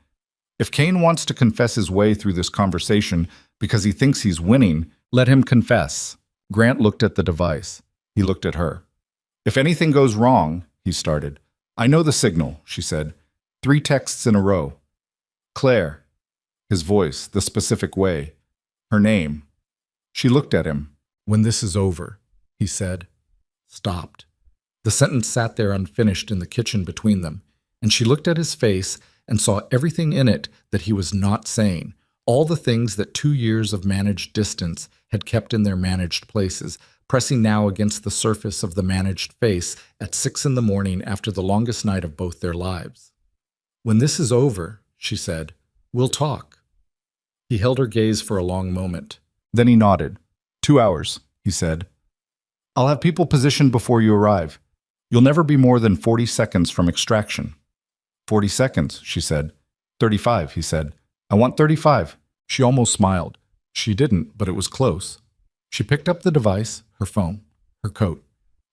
If Kane wants to confess his way through this conversation because he thinks he's winning, let him confess. Grant looked at the device. He looked at her. If anything goes wrong, he started. I know the signal, she said. 3 texts in a row. Claire. His voice, the specific way. Her name. She looked at him. When this is over, he said. Stopped. The sentence sat there unfinished in the kitchen between them, and she looked at his face and saw everything in it that he was not saying, All the things that 2 years of managed distance had kept in their managed places, pressing now against the surface of the managed face at 6 in the morning after the longest night of both their lives. "When this is over," she said, "we'll talk." He held her gaze for a long moment. Then he nodded. 2 hours, he said. "I'll have people positioned before you arrive. You'll never be more than 40 seconds from extraction." 40 seconds, she said. 35, he said. "I want 35. She almost smiled. She didn't, but it was close. She picked up the device, her phone, her coat.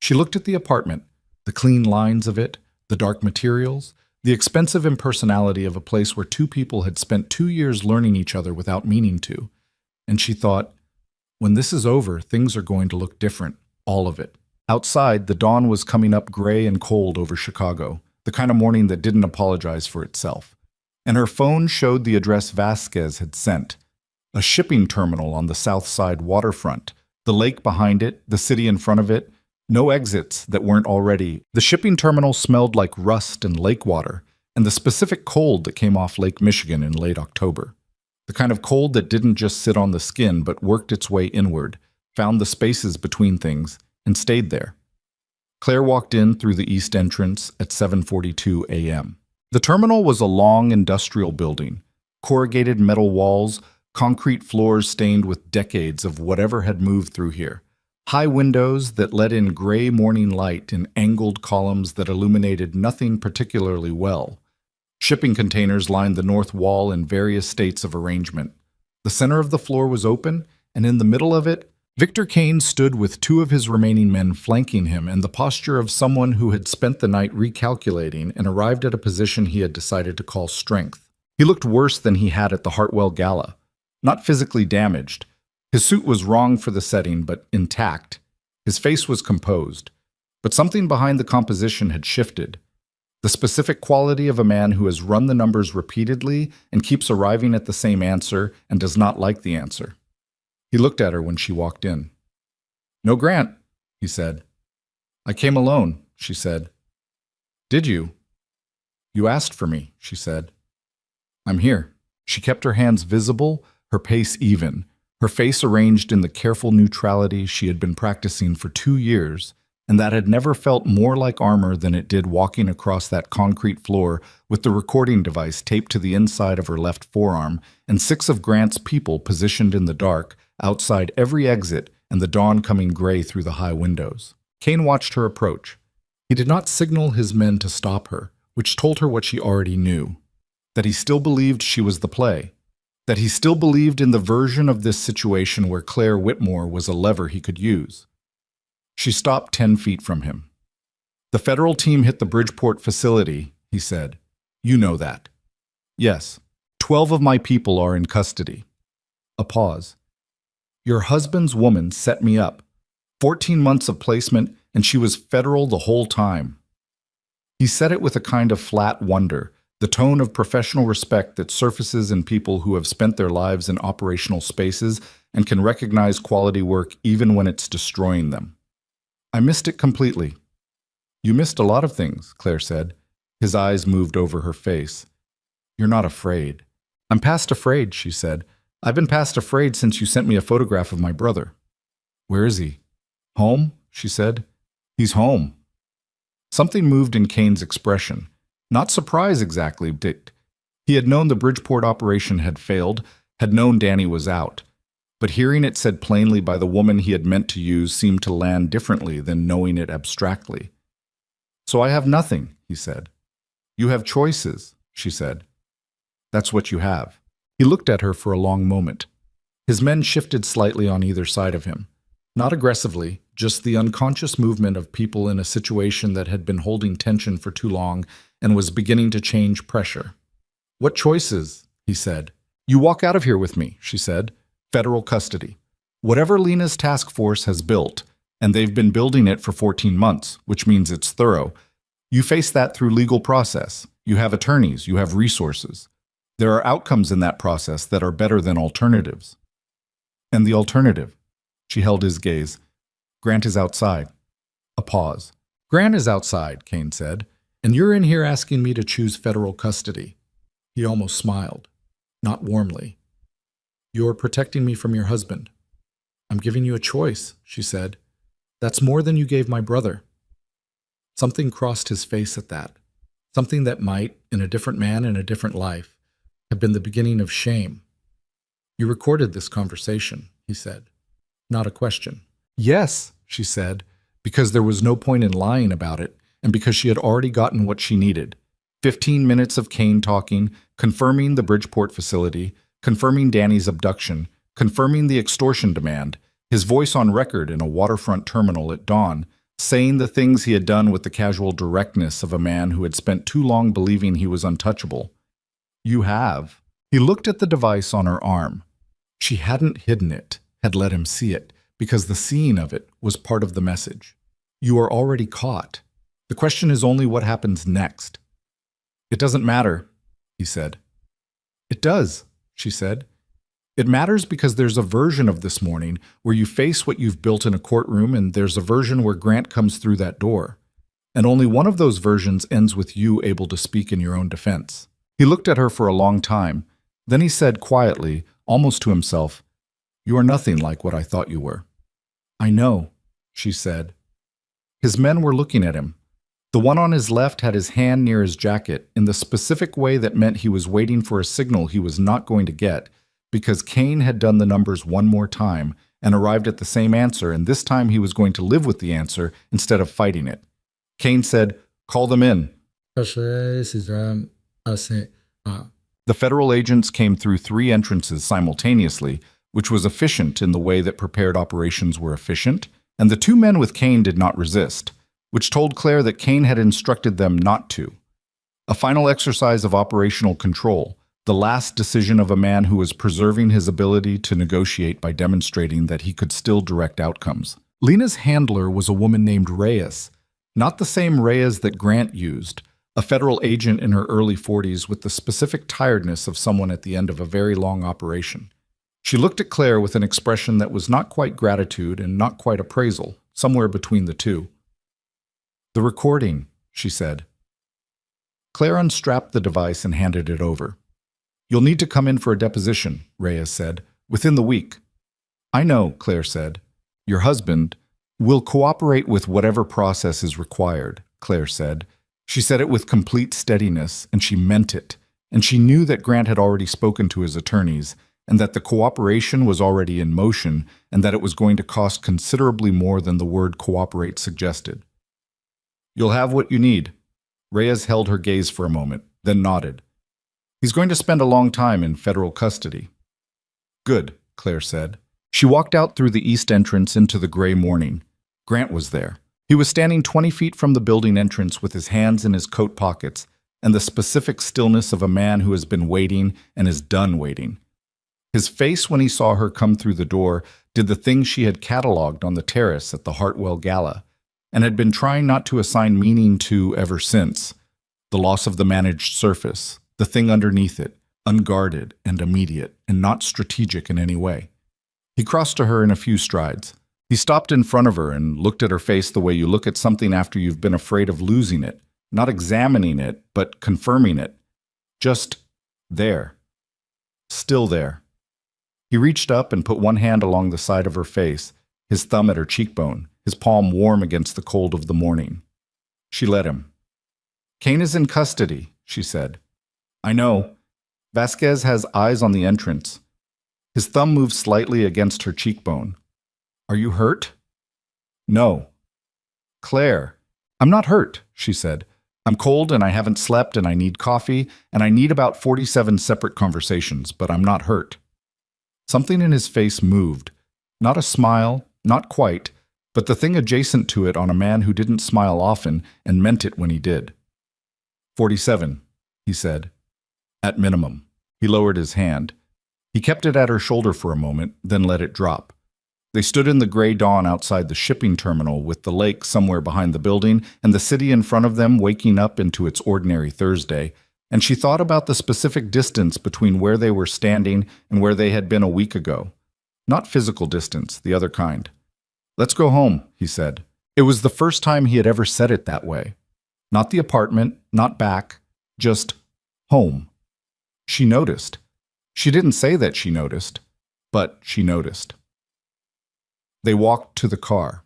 She looked at the apartment, the clean lines of it, the dark materials, the expensive impersonality of a place where two people had spent 2 years learning each other without meaning to. And she thought, when this is over, things are going to look different, all of it. Outside, the dawn was coming up gray and cold over Chicago, the kind of morning that didn't apologize for itself. And her phone showed the address Vasquez had sent. A shipping terminal on the south side waterfront, the lake behind it, the city in front of it, no exits that weren't already. The shipping terminal smelled like rust and lake water, and the specific cold that came off Lake Michigan in late October. The kind of cold that didn't just sit on the skin but worked its way inward, found the spaces between things, and stayed there. Claire walked in through the east entrance at 7:42 a.m. The terminal was a long industrial building, corrugated metal walls, concrete floors stained with decades of whatever had moved through here, high windows that let in gray morning light and angled columns that illuminated nothing particularly well. Shipping containers lined the north wall in various states of arrangement. The center of the floor was open, and in the middle of it, Victor Kane stood with two of his remaining men flanking him in the posture of someone who had spent the night recalculating and arrived at a position he had decided to call strength. He looked worse than he had at the Hartwell Gala. Not physically damaged. His suit was wrong for the setting, but intact. His face was composed. But something behind the composition had shifted. The specific quality of a man who has run the numbers repeatedly and keeps arriving at the same answer and does not like the answer. He looked at her when she walked in. "No Grant," he said. "I came alone," she said. "Did you?" "You asked for me," she said. "I'm here." She kept her hands visible, her pace even, her face arranged in the careful neutrality she had been practicing for 2 years, and that had never felt more like armor than it did walking across that concrete floor with the recording device taped to the inside of her left forearm and 6 of Grant's people positioned in the dark, outside every exit and the dawn coming gray through the high windows. Kane watched her approach. He did not signal his men to stop her, which told her what she already knew, that he still believed she was the play, that he still believed in the version of this situation where Claire Whitmore was a lever he could use. She stopped 10 feet from him. "The federal team hit the Bridgeport facility," he said. "You know that." "Yes. 12 of my people are in custody." A pause. "Your husband's woman set me up. 14 months of placement, and she was federal the whole time." He said it with a kind of flat wonder, the tone of professional respect that surfaces in people who have spent their lives in operational spaces and can recognize quality work even when it's destroying them. "I missed it completely." "You missed a lot of things," Claire said. His eyes moved over her face. "You're not afraid." "I'm past afraid," she said. "I've been past afraid since you sent me a photograph of my brother." "Where is he?" "Home," she said. "He's home." Something moved in Kane's expression. Not surprise exactly, but he had known the Bridgeport operation had failed, had known Danny was out. But hearing it said plainly by the woman he had meant to use seemed to land differently than knowing it abstractly. "So I have nothing," he said. "You have choices," she said. "That's what you have." He looked at her for a long moment. His men shifted slightly on either side of him. Not aggressively, just the unconscious movement of people in a situation that had been holding tension for too long and was beginning to change pressure. "What choices?" he said. "You walk out of here with me," she said. "Federal custody. Whatever Lena's task force has built, and they've been building it for 14 months, which means it's thorough, you face that through legal process. You have attorneys, you have resources. There are outcomes in that process that are better than alternatives." "And the alternative?" She held his gaze. "Grant is outside." A pause. "Grant is outside," Kane said, "and you're in here asking me to choose federal custody." He almost smiled. Not warmly. You're protecting me from your husband. I'm giving you a choice, she said. That's more than you gave my brother. Something crossed his face at that. Something that might, in a different man in a different life, have been the beginning of shame. You recorded this conversation, he said. Not a question. Yes, she said, because there was no point in lying about it, and because she had already gotten what she needed. 15 minutes of Kane talking, confirming the Bridgeport facility, confirming Danny's abduction, confirming the extortion demand, his voice on record in a waterfront terminal at dawn, saying the things he had done with the casual directness of a man who had spent too long believing he was untouchable. You have. He looked at the device on her arm. She hadn't hidden it, had let him see it, because the seeing of it was part of the message. You are already caught. The question is only what happens next. It doesn't matter, he said. It does, she said. It matters because there's a version of this morning where you face what you've built in a courtroom, and there's a version where Grant comes through that door. And only one of those versions ends with you able to speak in your own defense. He looked at her for a long time. Then he said quietly, almost to himself, "You are nothing like what I thought you were." "I know," she said. His men were looking at him. The one on his left had his hand near his jacket in the specific way that meant he was waiting for a signal he was not going to get, because Kane had done the numbers one more time and arrived at the same answer, and this time he was going to live with the answer instead of fighting it. Kane said, "Call them in." The federal agents came through 3 entrances simultaneously, which was efficient in the way that prepared operations were efficient, and the 2 men with Kane did not resist, which told Claire that Kane had instructed them not to. A final exercise of operational control, the last decision of a man who was preserving his ability to negotiate by demonstrating that he could still direct outcomes. Lena's handler was a woman named Reyes, not the same Reyes that Grant used, a federal agent in her early 40s with the specific tiredness of someone at the end of a very long operation. She looked at Claire with an expression that was not quite gratitude and not quite appraisal, somewhere between the two. "The recording," she said. Claire unstrapped the device and handed it over. "You'll need to come in for a deposition," Reyes said, "within the week." "I know," Claire said. "Your husband will cooperate with whatever process is required," Claire said. She said it with complete steadiness, and she meant it, and she knew that Grant had already spoken to his attorneys, and that the cooperation was already in motion, and that it was going to cost considerably more than the word cooperate suggested. "You'll have what you need." Reyes held her gaze for a moment, then nodded. "He's going to spend a long time in federal custody." "Good," Claire said. She walked out through the east entrance into the gray morning. Grant was there. He was standing 20 feet from the building entrance with his hands in his coat pockets and the specific stillness of a man who has been waiting and is done waiting. His face when he saw her come through the door did the thing she had cataloged on the terrace at the Hartwell Gala and had been trying not to assign meaning to ever since: the loss of the managed surface, the thing underneath it, unguarded and immediate and not strategic in any way. He crossed to her in a few strides. He stopped in front of her and looked at her face the way you look at something after you've been afraid of losing it, not examining it, but confirming it. Just there. Still there. He reached up and put one hand along the side of her face, his thumb at her cheekbone, his palm warm against the cold of the morning. She let him. "Kane is in custody," she said. "I know. Vasquez has eyes on the entrance." His thumb moved slightly against her cheekbone. "Are you hurt?" "No." "Claire." "I'm not hurt," she said. "I'm cold and I haven't slept and I need coffee and I need about 47 separate conversations, but I'm not hurt." Something in his face moved. Not a smile, not quite, but the thing adjacent to it on a man who didn't smile often and meant it when he did. 47, he said. At minimum. He lowered his hand. He kept it at her shoulder for a moment, then let it drop. They stood in the gray dawn outside the shipping terminal with the lake somewhere behind the building and the city in front of them waking up into its ordinary Thursday, and she thought about the specific distance between where they were standing and where they had been a week ago. Not physical distance, the other kind. "Let's go home," he said. It was the first time he had ever said it that way. Not the apartment, not back, just home. She noticed. She didn't say that she noticed. but she noticed. They walked to the car.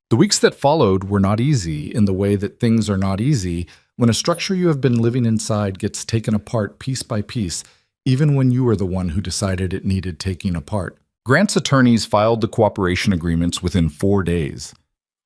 The weeks that followed were not easy in the way that things are not easy when a structure you have been living inside gets taken apart piece by piece, even when you were the one who decided it needed taking apart. Grant's attorneys filed the cooperation agreements within 4 days.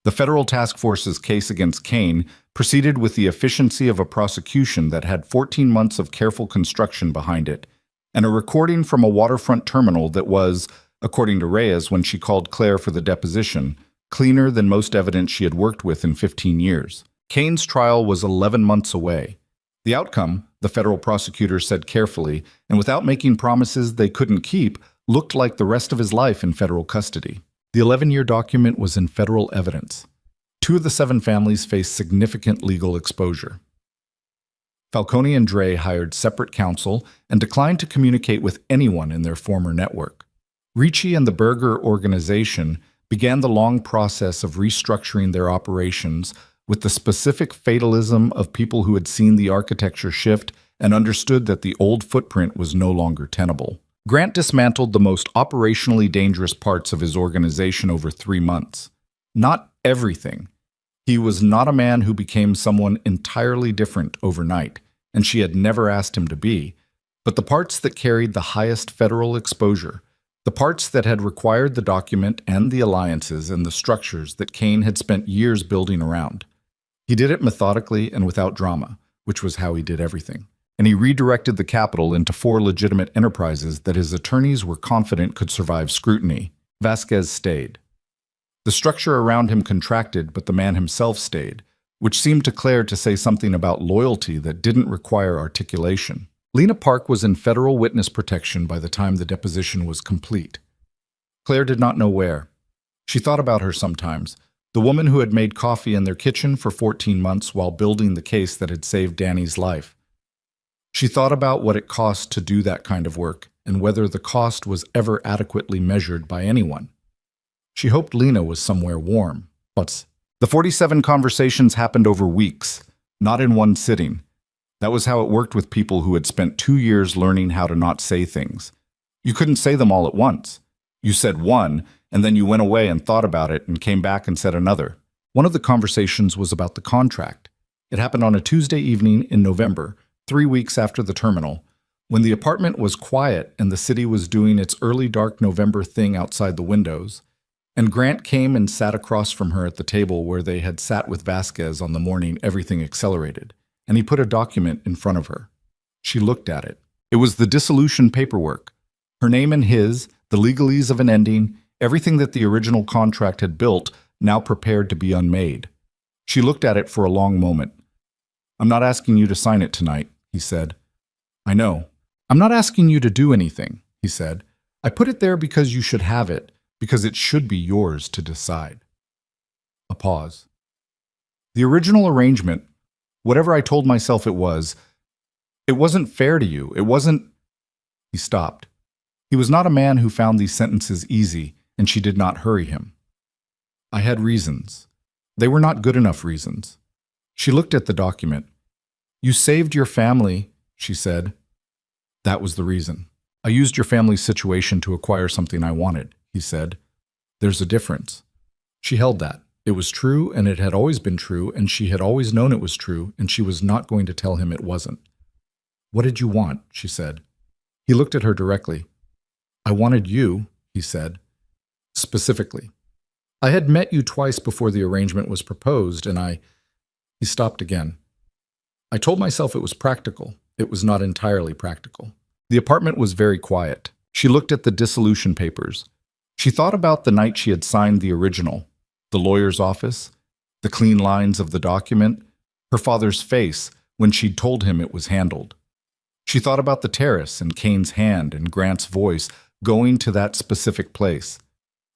The federal task force's case against Kane proceeded with the efficiency of a prosecution that had 14 months of careful construction behind it, and a recording from a waterfront terminal that was, according to Reyes when she called Claire for the deposition, cleaner than most evidence she had worked with in 15 years. Kane's trial was 11 months away. The outcome, the federal prosecutor said carefully, and without making promises they couldn't keep, looked like the rest of his life in federal custody. The 11-year document was in federal evidence. 2 of the 7 families faced significant legal exposure. Falcone and Dre hired separate counsel and declined to communicate with anyone in their former network. Ricci and the Berger organization began the long process of restructuring their operations with the specific fatalism of people who had seen the architecture shift and understood that the old footprint was no longer tenable. Grant dismantled the most operationally dangerous parts of his organization over 3 months. Not everything. He was not a man who became someone entirely different overnight, and she had never asked him to be, but the parts that carried the highest federal exposure, the parts that had required the document and the alliances and the structures that Kane had spent years building around. He did it methodically and without drama, which was how he did everything. And he redirected the capital into 4 legitimate enterprises that his attorneys were confident could survive scrutiny. Vasquez stayed. The structure around him contracted, but the man himself stayed, which seemed to Claire to say something about loyalty that didn't require articulation. Lena Park was in federal witness protection by the time the deposition was complete. Claire did not know where. She thought about her sometimes, the woman who had made coffee in their kitchen for 14 months while building the case that had saved Danny's life. She thought about what it cost to do that kind of work and whether the cost was ever adequately measured by anyone. She hoped Lena was somewhere warm. But the 47 conversations happened over weeks, not in one sitting. That was how it worked with people who had spent 2 years learning how to not say things. You couldn't say them all at once. You said one, and then you went away and thought about it and came back and said another. One of the conversations was about the contract. It happened on a Tuesday evening in November, 3 weeks after the terminal, when the apartment was quiet and the city was doing its early dark November thing outside the windows, and Grant came and sat across from her at the table where they had sat with Vasquez on the morning everything accelerated, and he put a document in front of her. She looked at it. It was the dissolution paperwork. Her name and his, the legalese of an ending, everything that the original contract had built, now prepared to be unmade. She looked at it for a long moment. "I'm not asking you to sign it tonight," he said. "I know. I'm not asking you to do anything," he said. "I put it there because you should have it, because it should be yours to decide." A pause. "The original arrangement, whatever I told myself it wasn't fair to you. It wasn't—" He stopped. He was not a man who found these sentences easy, and she did not hurry him. "I had reasons. They were not good enough reasons." She looked at the document. "You saved your family," she said. "That was the reason. I used your family's situation to acquire something I wanted," he said. "There's a difference." She held that. It was true, and it had always been true, and she had always known it was true, and she was not going to tell him it wasn't. "What did you want?" she said. He looked at her directly. "I wanted you," he said. "Specifically. I had met you twice before the arrangement was proposed, and He stopped again. "I told myself it was practical. It was not entirely practical." The apartment was very quiet. She looked at the dissolution papers. She thought about the night she had signed the original, the lawyer's office, the clean lines of the document, her father's face when she'd told him it was handled. She thought about the terrace and Kane's hand and Grant's voice going to that specific place.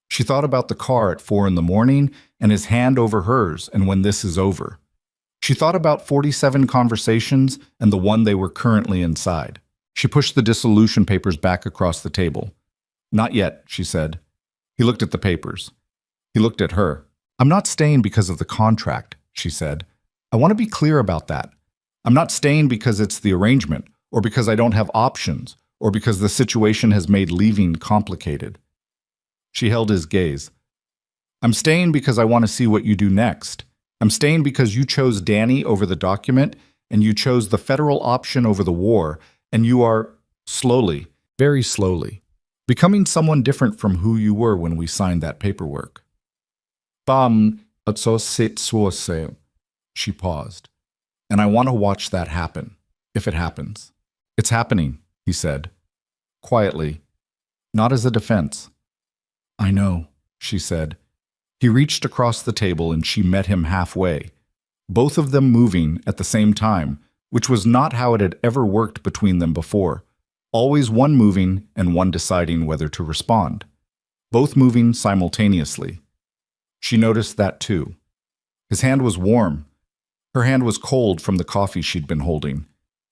She thought about the car at 4 a.m. and his hand over hers and when this is over. She thought about 47 conversations and the one they were currently inside. She pushed the dissolution papers back across the table. "Not yet," she said. He looked at the papers. He looked at her. "I'm not staying because of the contract," she said. "I want to be clear about that. I'm not staying because it's the arrangement, or because I don't have options, or because the situation has made leaving complicated. She held his gaze. I'm staying because I want to see what you do next. I'm staying because you chose Danny over the document, and you chose the federal option over the war, and you are slowly, very slowly, becoming someone different from who you were when we signed that paperwork. She paused. And I want to watch that happen, if it happens. It's happening, he said, quietly, not as a defense. I know, she said. He reached across the table and she met him halfway, both of them moving at the same time, which was not how it had ever worked between them before. Always one moving and one deciding whether to respond. Both moving simultaneously. She noticed that too. His hand was warm. Her hand was cold from the coffee she'd been holding.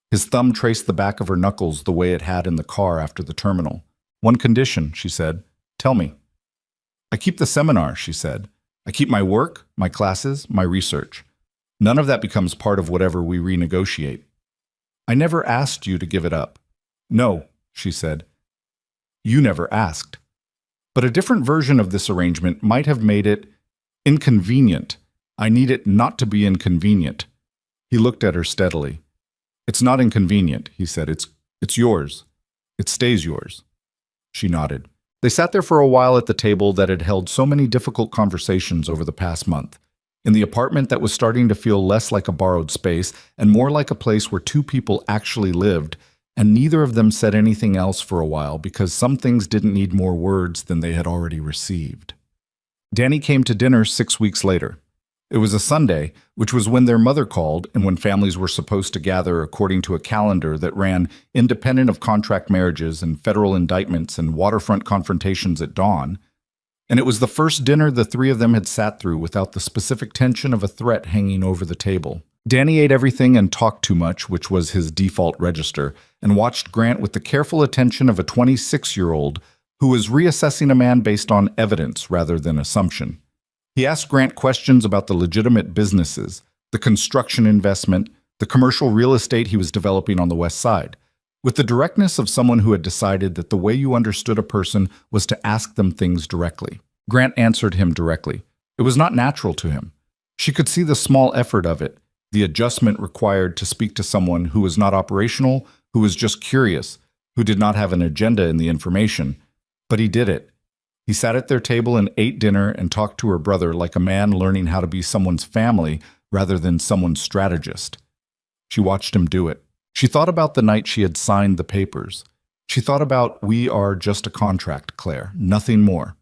His thumb traced the back of her knuckles the way it had in the car after the terminal. One condition, she said. Tell me. I keep the seminar, she said. I keep my work, my classes, my research. None of that becomes part of whatever we renegotiate. I never asked you to give it up. No, she said. You never asked. But a different version of this arrangement might have made it inconvenient. I need it not to be inconvenient. He looked at her steadily. It's not inconvenient, he said. It's yours. It stays yours. She nodded. They sat there for a while at the table that had held so many difficult conversations over the past month, in the apartment that was starting to feel less like a borrowed space and more like a place where two people actually lived, and neither of them said anything else for a while because some things didn't need more words than they had already received. Danny came to dinner 6 weeks later. It was a Sunday, which was when their mother called and when families were supposed to gather according to a calendar that ran independent of contract marriages and federal indictments and waterfront confrontations at dawn. And it was the first dinner the three of them had sat through without the specific tension of a threat hanging over the table. Danny ate everything and talked too much, which was his default register, and watched Grant with the careful attention of a 26-year-old who was reassessing a man based on evidence rather than assumption. He asked Grant questions about the legitimate businesses, the construction investment, the commercial real estate he was developing on the West Side, with the directness of someone who had decided that the way you understood a person was to ask them things directly. Grant answered him directly. It was not natural to him. She could see the small effort of it, the adjustment required to speak to someone who was not operational, who was just curious, who did not have an agenda in the information. But he did it. He sat at their table and ate dinner and talked to her brother like a man learning how to be someone's family rather than someone's strategist. She watched him do it. She thought about the night she had signed the papers. She thought about, we are just a contract, Claire, nothing more.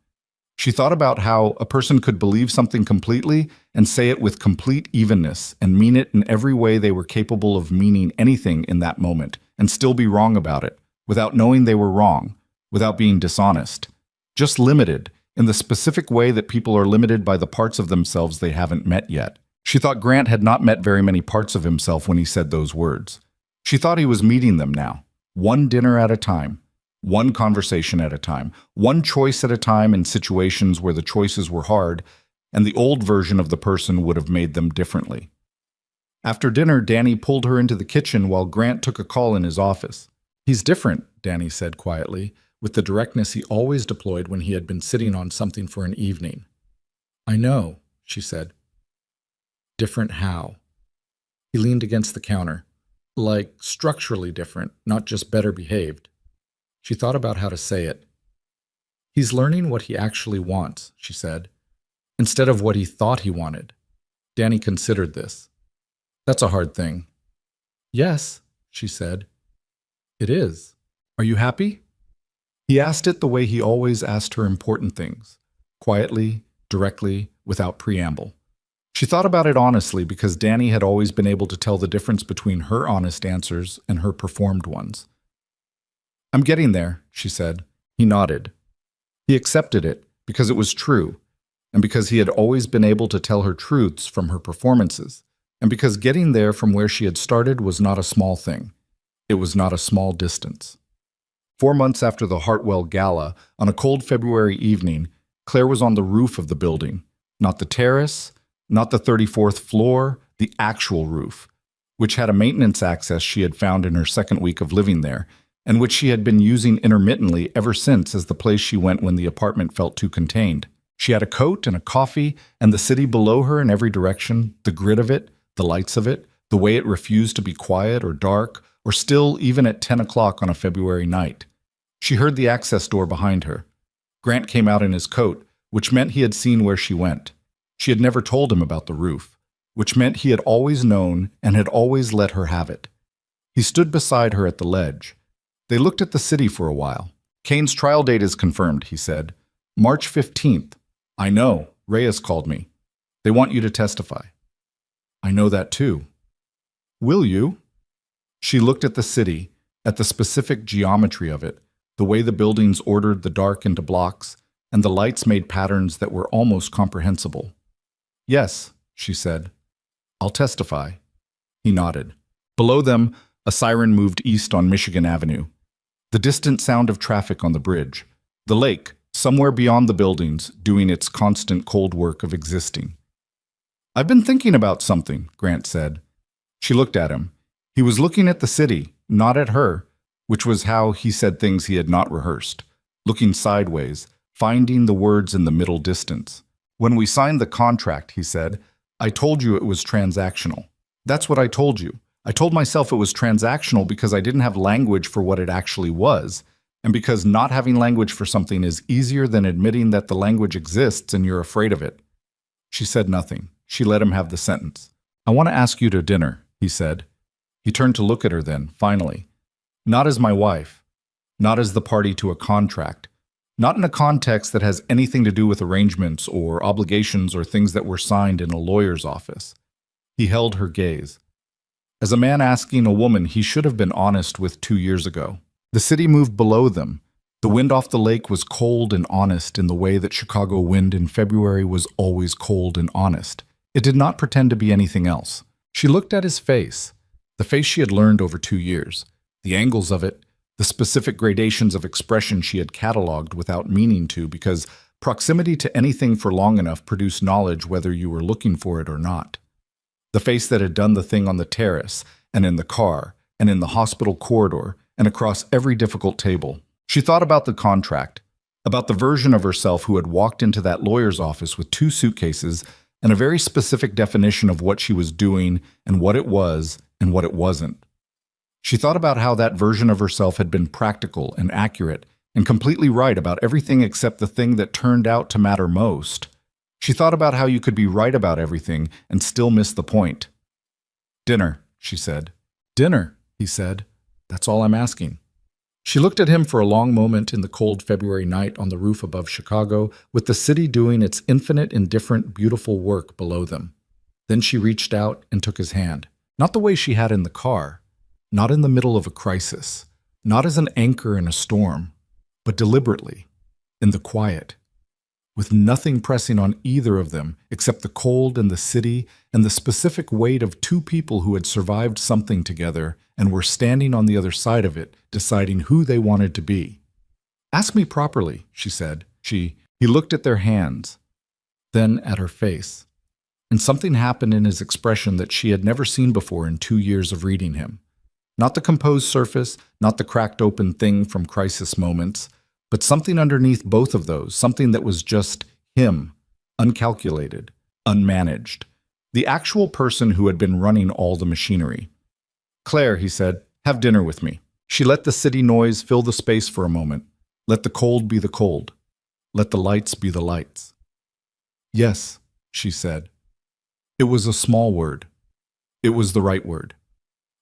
She thought about how a person could believe something completely and say it with complete evenness and mean it in every way they were capable of meaning anything in that moment and still be wrong about it, without knowing they were wrong, without being dishonest. Just limited, in the specific way that people are limited by the parts of themselves they haven't met yet. She thought Grant had not met very many parts of himself when he said those words. She thought he was meeting them now, one dinner at a time, one conversation at a time, one choice at a time in situations where the choices were hard, and the old version of the person would have made them differently. After dinner, Danny pulled her into the kitchen while Grant took a call in his office. He's different, Danny said quietly, with the directness he always deployed when he had been sitting on something for an evening. I know, she said. Different how? He leaned against the counter. Like structurally different, not just better behaved. She thought about how to say it. He's learning what he actually wants, she said, instead of what he thought he wanted. Danny considered this. That's a hard thing. Yes, she said. It is. Are you happy? He asked it the way he always asked her important things, quietly, directly, without preamble. She thought about it honestly because Danny had always been able to tell the difference between her honest answers and her performed ones. I'm getting there, she said. He nodded. He accepted it because it was true, and because he had always been able to tell her truths from her performances, and because getting there from where she had started was not a small thing. It was not a small distance. 4 months after the Hartwell Gala, on a cold February evening, Claire was on the roof of the building. Not the terrace, not the 34th floor, the actual roof, which had a maintenance access she had found in her second week of living there, and which she had been using intermittently ever since as the place she went when the apartment felt too contained. She had a coat and a coffee, and the city below her in every direction, the grid of it, the lights of it, the way it refused to be quiet or dark, or still even at 10 o'clock on a February night. She heard the access door behind her. Grant came out in his coat, which meant he had seen where she went. She had never told him about the roof, which meant he had always known and had always let her have it. He stood beside her at the ledge. They looked at the city for a while. "Kane's trial date is confirmed," he said. "March 15th. "I know. Reyes called me. They want you to testify." "I know that too." "Will you?" She looked at the city, at the specific geometry of it, the way the buildings ordered the dark into blocks, and the lights made patterns that were almost comprehensible. "Yes," she said. "I'll testify." He nodded. Below them, a siren moved east on Michigan Avenue. The distant sound of traffic on the bridge. The lake, somewhere beyond the buildings, doing its constant cold work of existing. "I've been thinking about something," Grant said. She looked at him. He was looking at the city, not at her, which was how he said things he had not rehearsed, looking sideways, finding the words in the middle distance. "When we signed the contract," he said, "I told you it was transactional. That's what I told you. I told myself it was transactional because I didn't have language for what it actually was, and because not having language for something is easier than admitting that the language exists and you're afraid of it." She said nothing. She let him have the sentence. "I want to ask you to dinner," he said. He turned to look at her then, finally. "Not as my wife. Not as the party to a contract. Not in a context that has anything to do with arrangements or obligations or things that were signed in a lawyer's office." He held her gaze. As a man asking a woman he should have been honest with 2 years ago. The city moved below them. The wind off the lake was cold and honest in the way that Chicago wind in February was always cold and honest. It did not pretend to be anything else. She looked at his face, the face she had learned over 2 years, the angles of it, the specific gradations of expression she had cataloged without meaning to, because proximity to anything for long enough produced knowledge whether you were looking for it or not. The face that had done the thing on the terrace, and in the car, and in the hospital corridor, and across every difficult table. She thought about the contract, about the version of herself who had walked into that lawyer's office with 2 suitcases and a very specific definition of what she was doing and what it was and what it wasn't. She thought about how that version of herself had been practical and accurate and completely right about everything except the thing that turned out to matter most. She thought about how you could be right about everything and still miss the point. "Dinner," she said. "Dinner," he said. "That's all I'm asking." She looked at him for a long moment in the cold February night on the roof above Chicago, with the city doing its infinite, indifferent, beautiful work below them. Then she reached out and took his hand. Not the way she had in the car, not in the middle of a crisis, not as an anchor in a storm, but deliberately, in the quiet, with nothing pressing on either of them except the cold and the city and the specific weight of 2 people who had survived something together and were standing on the other side of it, deciding who they wanted to be. "Ask me properly," she said. He looked at their hands, then at her face, and something happened in his expression that she had never seen before in 2 years of reading him. Not the composed surface, not the cracked open thing from crisis moments, but something underneath both of those, something that was just him, uncalculated, unmanaged, the actual person who had been running all the machinery. "Claire," he said, "have dinner with me." She let the city noise fill the space for a moment. Let the cold be the cold. Let the lights be the lights. "Yes," she said. It was a small word. It was the right word.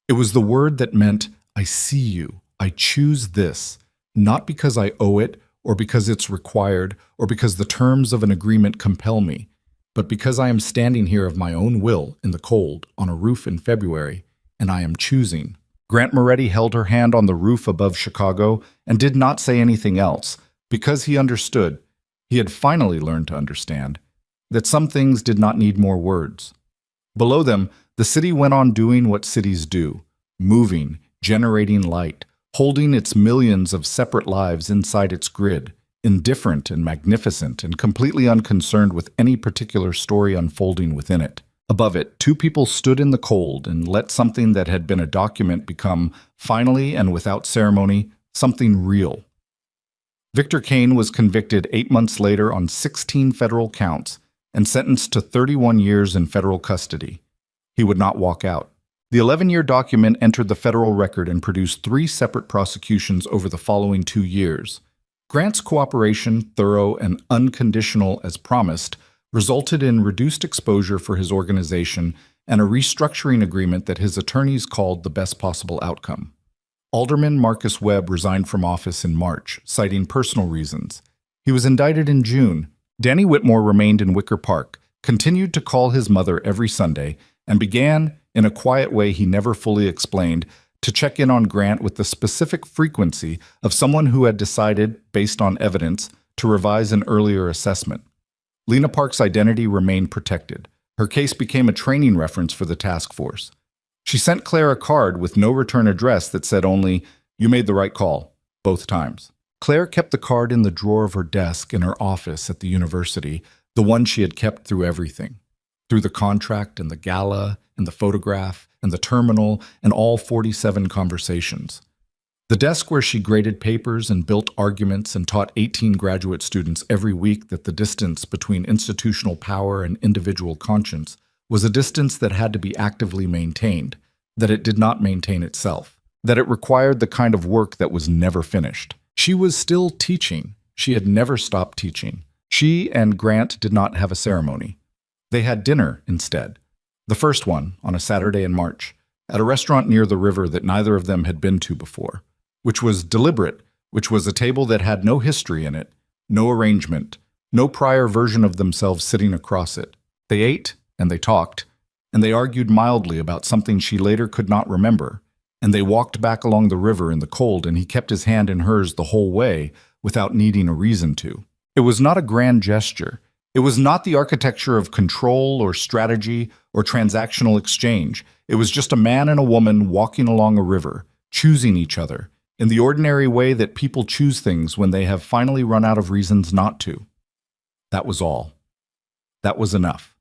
It was the word that meant, "I see you. I choose this, not because I owe it, or because it's required, or because the terms of an agreement compel me, but because I am standing here of my own will in the cold on a roof in February, and I am choosing." Grant Moretti held her hand on the roof above Chicago and did not say anything else, because he understood, he had finally learned to understand, that some things did not need more words. Below them, the city went on doing what cities do, moving, generating light, holding its millions of separate lives inside its grid, indifferent and magnificent and completely unconcerned with any particular story unfolding within it. Above it, two people stood in the cold and let something that had been a document become, finally and without ceremony, something real. Victor Kane was convicted 8 months later on 16 federal counts and sentenced to 31 years in federal custody. He would not walk out. The 11-year document entered the federal record and produced 3 separate prosecutions over the following 2 years. Grant's cooperation, thorough and unconditional as promised, resulted in reduced exposure for his organization and a restructuring agreement that his attorneys called the best possible outcome. Alderman Marcus Webb resigned from office in March, citing personal reasons. He was indicted in June. Danny Whitmore remained in Wicker Park, continued to call his mother every Sunday, and began, in a quiet way he never fully explained, to check in on Grant with the specific frequency of someone who had decided, based on evidence, to revise an earlier assessment. Lena Park's identity remained protected. Her case became a training reference for the task force. She sent Claire a card with no return address that said only, "You made the right call," both times. Claire kept the card in the drawer of her desk in her office at the university, the one she had kept through everything. Through the contract and the gala and the photograph and the terminal and all 47 conversations. The desk where she graded papers and built arguments and taught 18 graduate students every week that the distance between institutional power and individual conscience was a distance that had to be actively maintained, that it did not maintain itself, that it required the kind of work that was never finished. She was still teaching. She had never stopped teaching. She and Grant did not have a ceremony. They had dinner instead. The first one, on a Saturday in March, at a restaurant near the river that neither of them had been to before, which was deliberate, which was a table that had no history in it, no arrangement, no prior version of themselves sitting across it. They ate, and they talked, and they argued mildly about something she later could not remember, and they walked back along the river in the cold, and he kept his hand in hers the whole way without needing a reason to. It was not a grand gesture. It was not the architecture of control or strategy or transactional exchange. It was just a man and a woman walking along a river, choosing each other, in the ordinary way that people choose things when they have finally run out of reasons not to. That was all. That was enough.